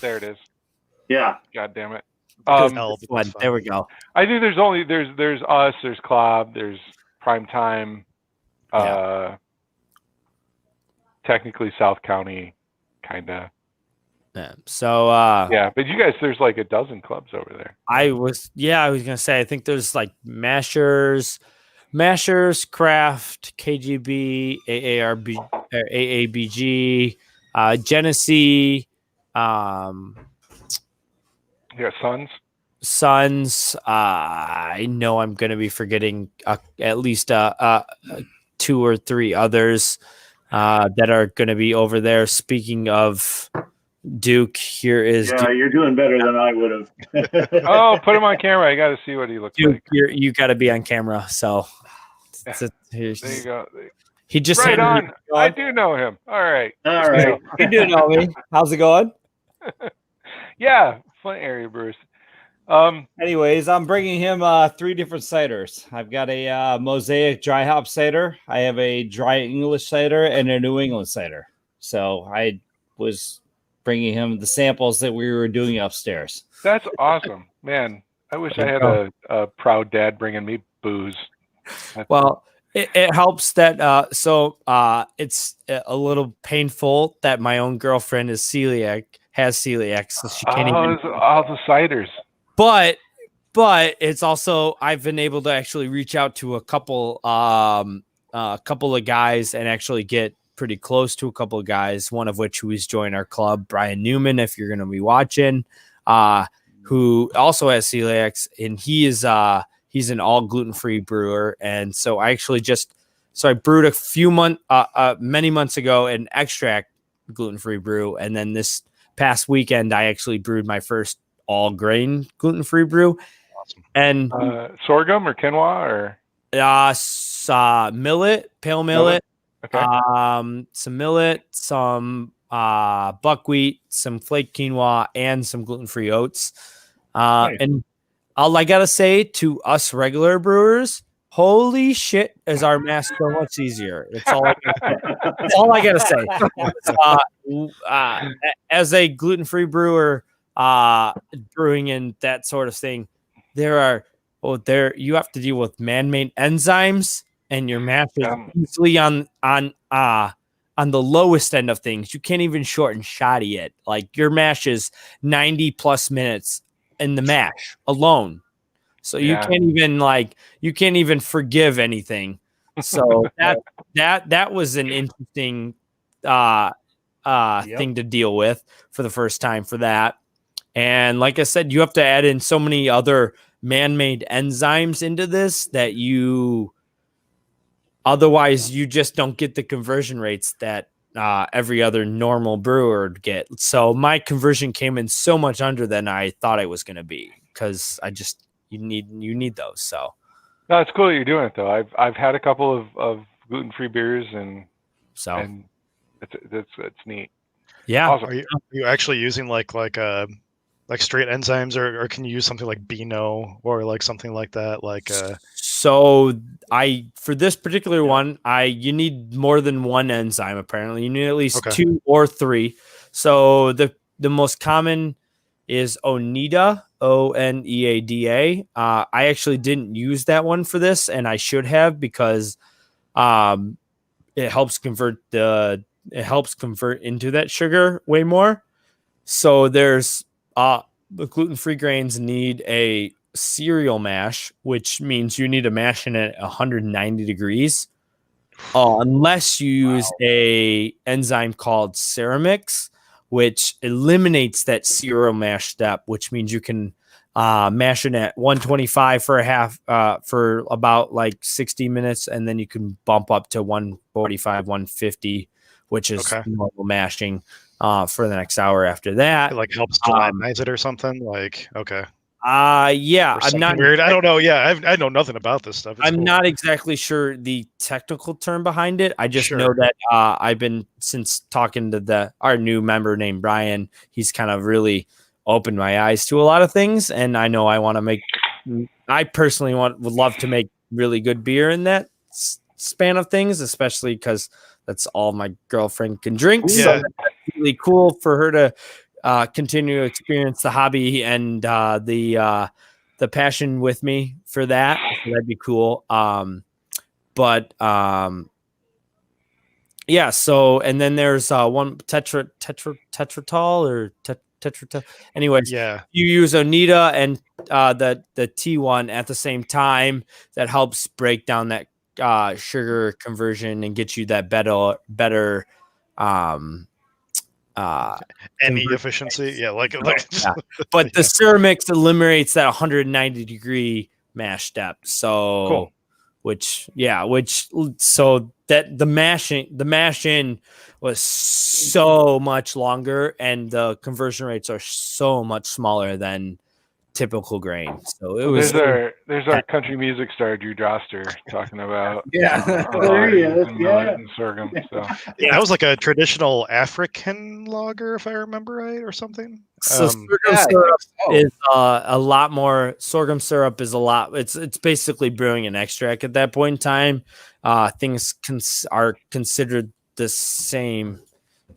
there it is. Yeah. God damn it. There we go. I think there's us, there's Club, there's Prime Time, technically South County, kind of. Yeah. So but you guys, there's like a dozen clubs over there. I was gonna say I think there's like Mashers, Kraft, KGB, AABG, Genesee, Yeah, Sons. I know I'm gonna be forgetting at least 2 or 3 others that are gonna be over there. Speaking of Duke, here is Duke. You're doing better than I would have. Oh, put him on camera. I got to see what he looks Duke, like. You got to be on camera. So there you go. He just Right handed me on. the I dog. do know him. All right. All right. You do know me. How's it going? Yeah, Flint area brewers. Anyways, I'm bringing him 3 different ciders. I've got a Mosaic dry hop cider. I have a dry English cider and a New England cider. So I was bringing him the samples that we were doing upstairs. That's awesome, man. I wish I had a proud dad bringing me booze. Well, it helps that it's a little painful that my own girlfriend has celiac, so she can't even. All the ciders. But it's also I've been able to actually reach out to a couple of guys and actually get pretty close to a couple of guys. One of which who's joined our club, Brian Newman, if you're going to be watching, who also has celiac, and he's an all gluten-free brewer. And so I actually I brewed many months ago an extract gluten-free brew, and then this past weekend I actually brewed my first all grain gluten-free brew. Awesome. And sorghum or quinoa or millet, pale millet, okay. some millet, some buckwheat, some flake quinoa, and some gluten-free oats. Nice. And all I gotta say to us regular brewers, holy shit, is our mash so much easier. That's all I gotta say. As a gluten-free brewer, brewing in that sort of thing, you have to deal with man-made enzymes, and your mash is usually on the lowest end of things. You can't even shorten shoddy it. Like your mash is 90 plus minutes in the mash alone. So you can't even forgive anything. So that was an interesting thing to deal with for the first time for that. And like I said, you have to add in so many other man-made enzymes into this that otherwise you just don't get the conversion rates that every other normal brewer would get. So my conversion came in so much under than I thought it was going to be, because you need those. So no, it's cool that you're doing it though. I've had a couple of gluten-free beers and it's neat. Yeah. Awesome. Are you actually using like straight enzymes, or can you use something like Beano or like something like that? So for this particular one, you need more than one enzyme. Apparently, you need at least 2 or 3. So the most common is Oneida, Oneada. I actually didn't use that one for this, and I should have, because it helps convert into that sugar way more. So there's the gluten-free grains need a cereal mash, which means you need to mash in at 190 degrees, unless you use a enzyme called Ceramix, which eliminates that cereal mash step, which means you can mash it at 125 for about like 60 minutes, and then you can bump up to 145, 150, which is normal mashing for the next hour after that. It like helps gelatinise it or something. Yeah, I'm not weird. I don't know. Yeah, I know nothing about this stuff. I'm not exactly sure the technical term behind it. I just know that I've been, since talking to our new member named Brian, he's kind of really opened my eyes to a lot of things, and I know I personally would love to make really good beer in that span of things, especially because that's all my girlfriend can drink. Yeah. So that's really cool for her to continue to experience the hobby and the passion with me for that. So that'd be cool. Yeah. So, and then there's one tetratol or tetratol. Anyways, yeah, you use Oneida and the T1 at the same time. That helps break down that sugar conversion and get you that better any efficiency. Yeah, yeah. But the Ceramix eliminates that 190 degree mash step. So cool. So that the mash in was so much longer, and the conversion rates are so much smaller than typical grain. So it was. There's our country music star Drew Droster talking about There he is. millet and sorghum. So That was like a traditional African lager, if I remember right, or something. So sorghum syrup is a lot more. Sorghum syrup is a lot. It's basically brewing an extract at that point in time. Things are considered the same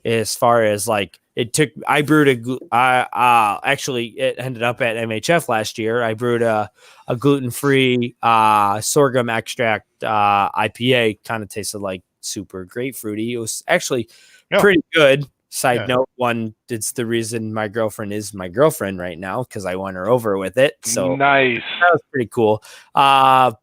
as far as like it took. I brewed actually it ended up at MHF last year. I brewed a gluten-free sorghum extract IPA. Kind of tasted like super grapefruity. It was actually pretty good. Side note, it's the reason my girlfriend is my girlfriend right now because I won her over with it. So nice. That was pretty cool. And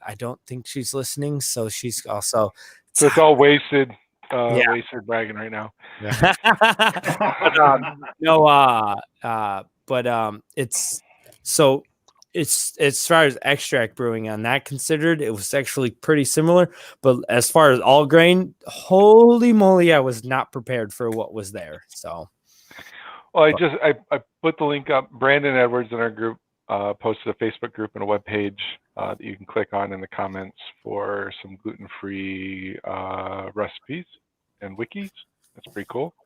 I don't think she's listening, so she's also. So it's all wasted. Wasted bragging right now. Yeah. It's as far as extract brewing on that considered, it was actually pretty similar. But as far as all grain, holy moly, I was not prepared for what was there. So, well, I put the link up. Brandon Edwards in our group posted a Facebook group and a web page that you can click on in the comments for some gluten-free recipes and wikis. That's pretty cool.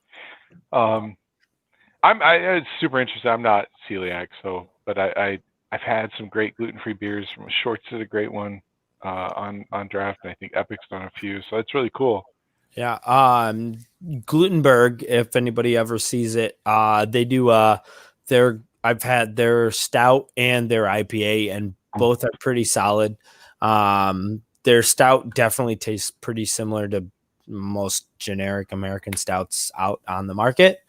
It's super interesting. I'm not celiac, but I've had some great gluten-free beers. From Shorts did a great one on draft, and I think Epic's done a few. So it's really cool. Yeah. Glutenberg, if anybody ever sees it, they do I've had their stout and their IPA, and both are pretty solid. Their stout definitely tastes pretty similar to most generic American stouts out on the market.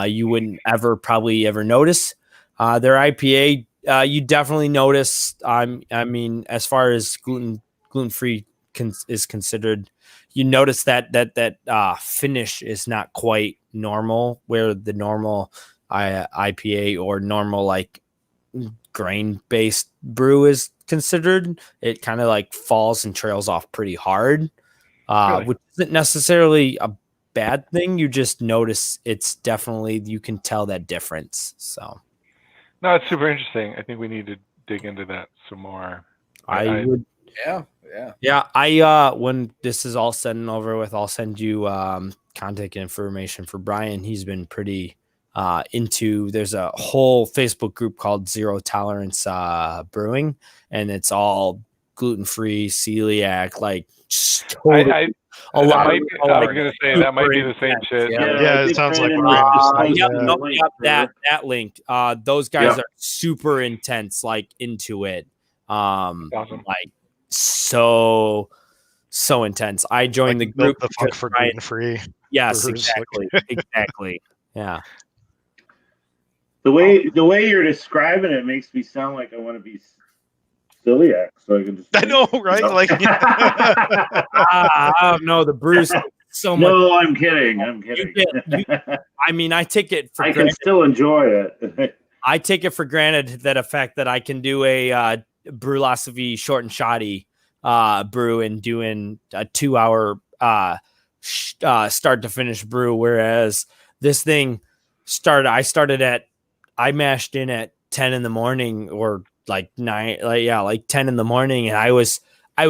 You wouldn't probably ever notice. Their IPA, you definitely notice. I mean, as far as gluten-free is considered, you notice that finish is not quite normal, where the normal IPA or normal like grain-based brew is considered. It kind of like falls and trails off pretty hard, really? Which isn't necessarily a bad thing. You just notice it's definitely, you can tell that difference. So no, it's super interesting. I think we need to dig into that some more. I would. Yeah. When this is all said and over with, I'll send you contact information for Brian. He's been pretty there's a whole Facebook group called Zero Tolerance Brewing, and it's all gluten-free, celiac, like totally, I was gonna say that might be the same shit. Yeah, it sounds like that link. Those guys are super intense, like into it. Awesome. Like so intense. I joined the group the fuck for gluten-free. Yes, exactly. Exactly. Yeah. The way you're describing it makes me sound like I want to be celiac, so I can just. I know, right? Like, I don't know. The brews so much. No, I'm kidding. I mean, I take it for I granted. can still enjoy it. I take it for granted that fact that I can do a Brewlosophy short and shoddy brew and doing a 2-hour start to finish brew, whereas this thing I mashed in at 10 in the morning or like 10 in the morning, and I was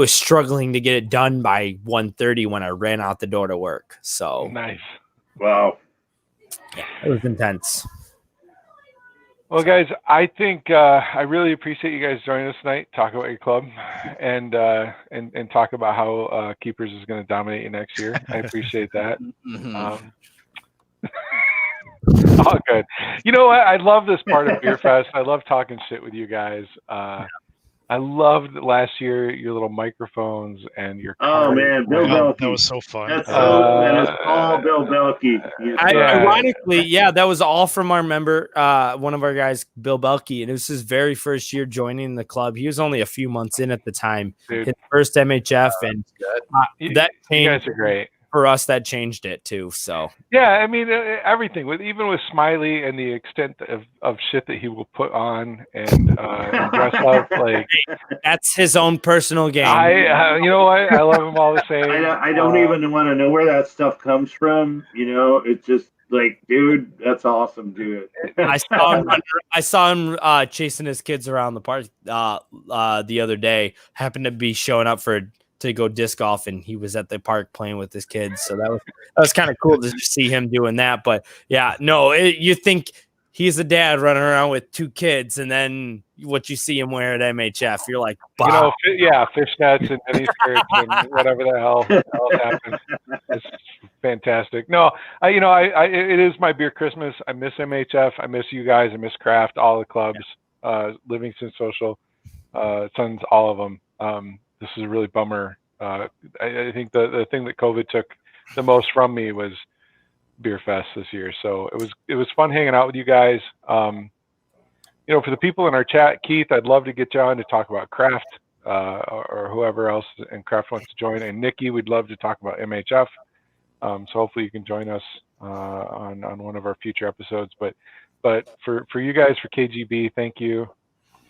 struggling to get it done by 1:30 when I ran out the door to work. So nice. Wow. Yeah, it was intense. Well, guys, I think I really appreciate you guys joining us tonight, talk about your club, and talk about how Keepers is going to dominate you next year. I appreciate that. Oh, good. You know what? I love this part of Beer Fest. I love talking shit with you guys. I loved last year your little microphones and your. Oh man, Bill Belkey. That was so fun. That is all Bill Belkey. Ironically, that was all from our member, one of our guys, Bill Belkey, and it was his very first year joining the club. He was only a few months in at the time. Dude. His first MHF, and that changed. You guys are great. For us, that changed it too. So yeah, I mean everything even with Smiley and the extent of shit that he will put on and dress up like that's his own personal game. You know what? I love him all the same. I don't even want to know where that stuff comes from. You know, it's just like, dude, that's awesome, dude. I saw him chasing his kids around the park the other day. Happened to be showing up to go disc golf, and he was at the park playing with his kids. So that was kind of cool to just see him doing that. But yeah, no, you think he's a dad running around with 2 kids, and then what you see him wear at MHF, you're like, wow. Fishnets and mini skirts and whatever the hell happened. It's fantastic. No, it is my beer Christmas. I miss MHF. I miss you guys. I miss Craft, all the clubs, Livingston Social, Sons, all of them. This is a really bummer. I think the thing that COVID took the most from me was Beer Fest this year. So it was fun hanging out with you guys. For the people in our chat, Keith, I'd love to get you on to talk about Craft or whoever else in Craft wants to join. And Nikki, we'd love to talk about MHF. So hopefully you can join us on one of our future episodes. But for you guys, for KGB, thank you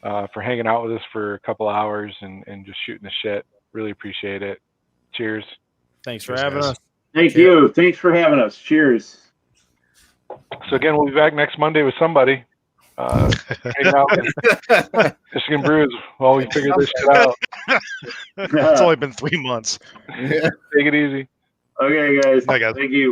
for hanging out with us for a couple hours and just shooting the shit. Really appreciate it. Cheers. Thanks for having us. Thank you. Thanks for having us. Cheers. So again, we'll be back next Monday with somebody. Hang out with Michigan Brews while we figure this shit out. It's only been 3 months. Take it easy. Okay, guys. Bye, guys. Thank you.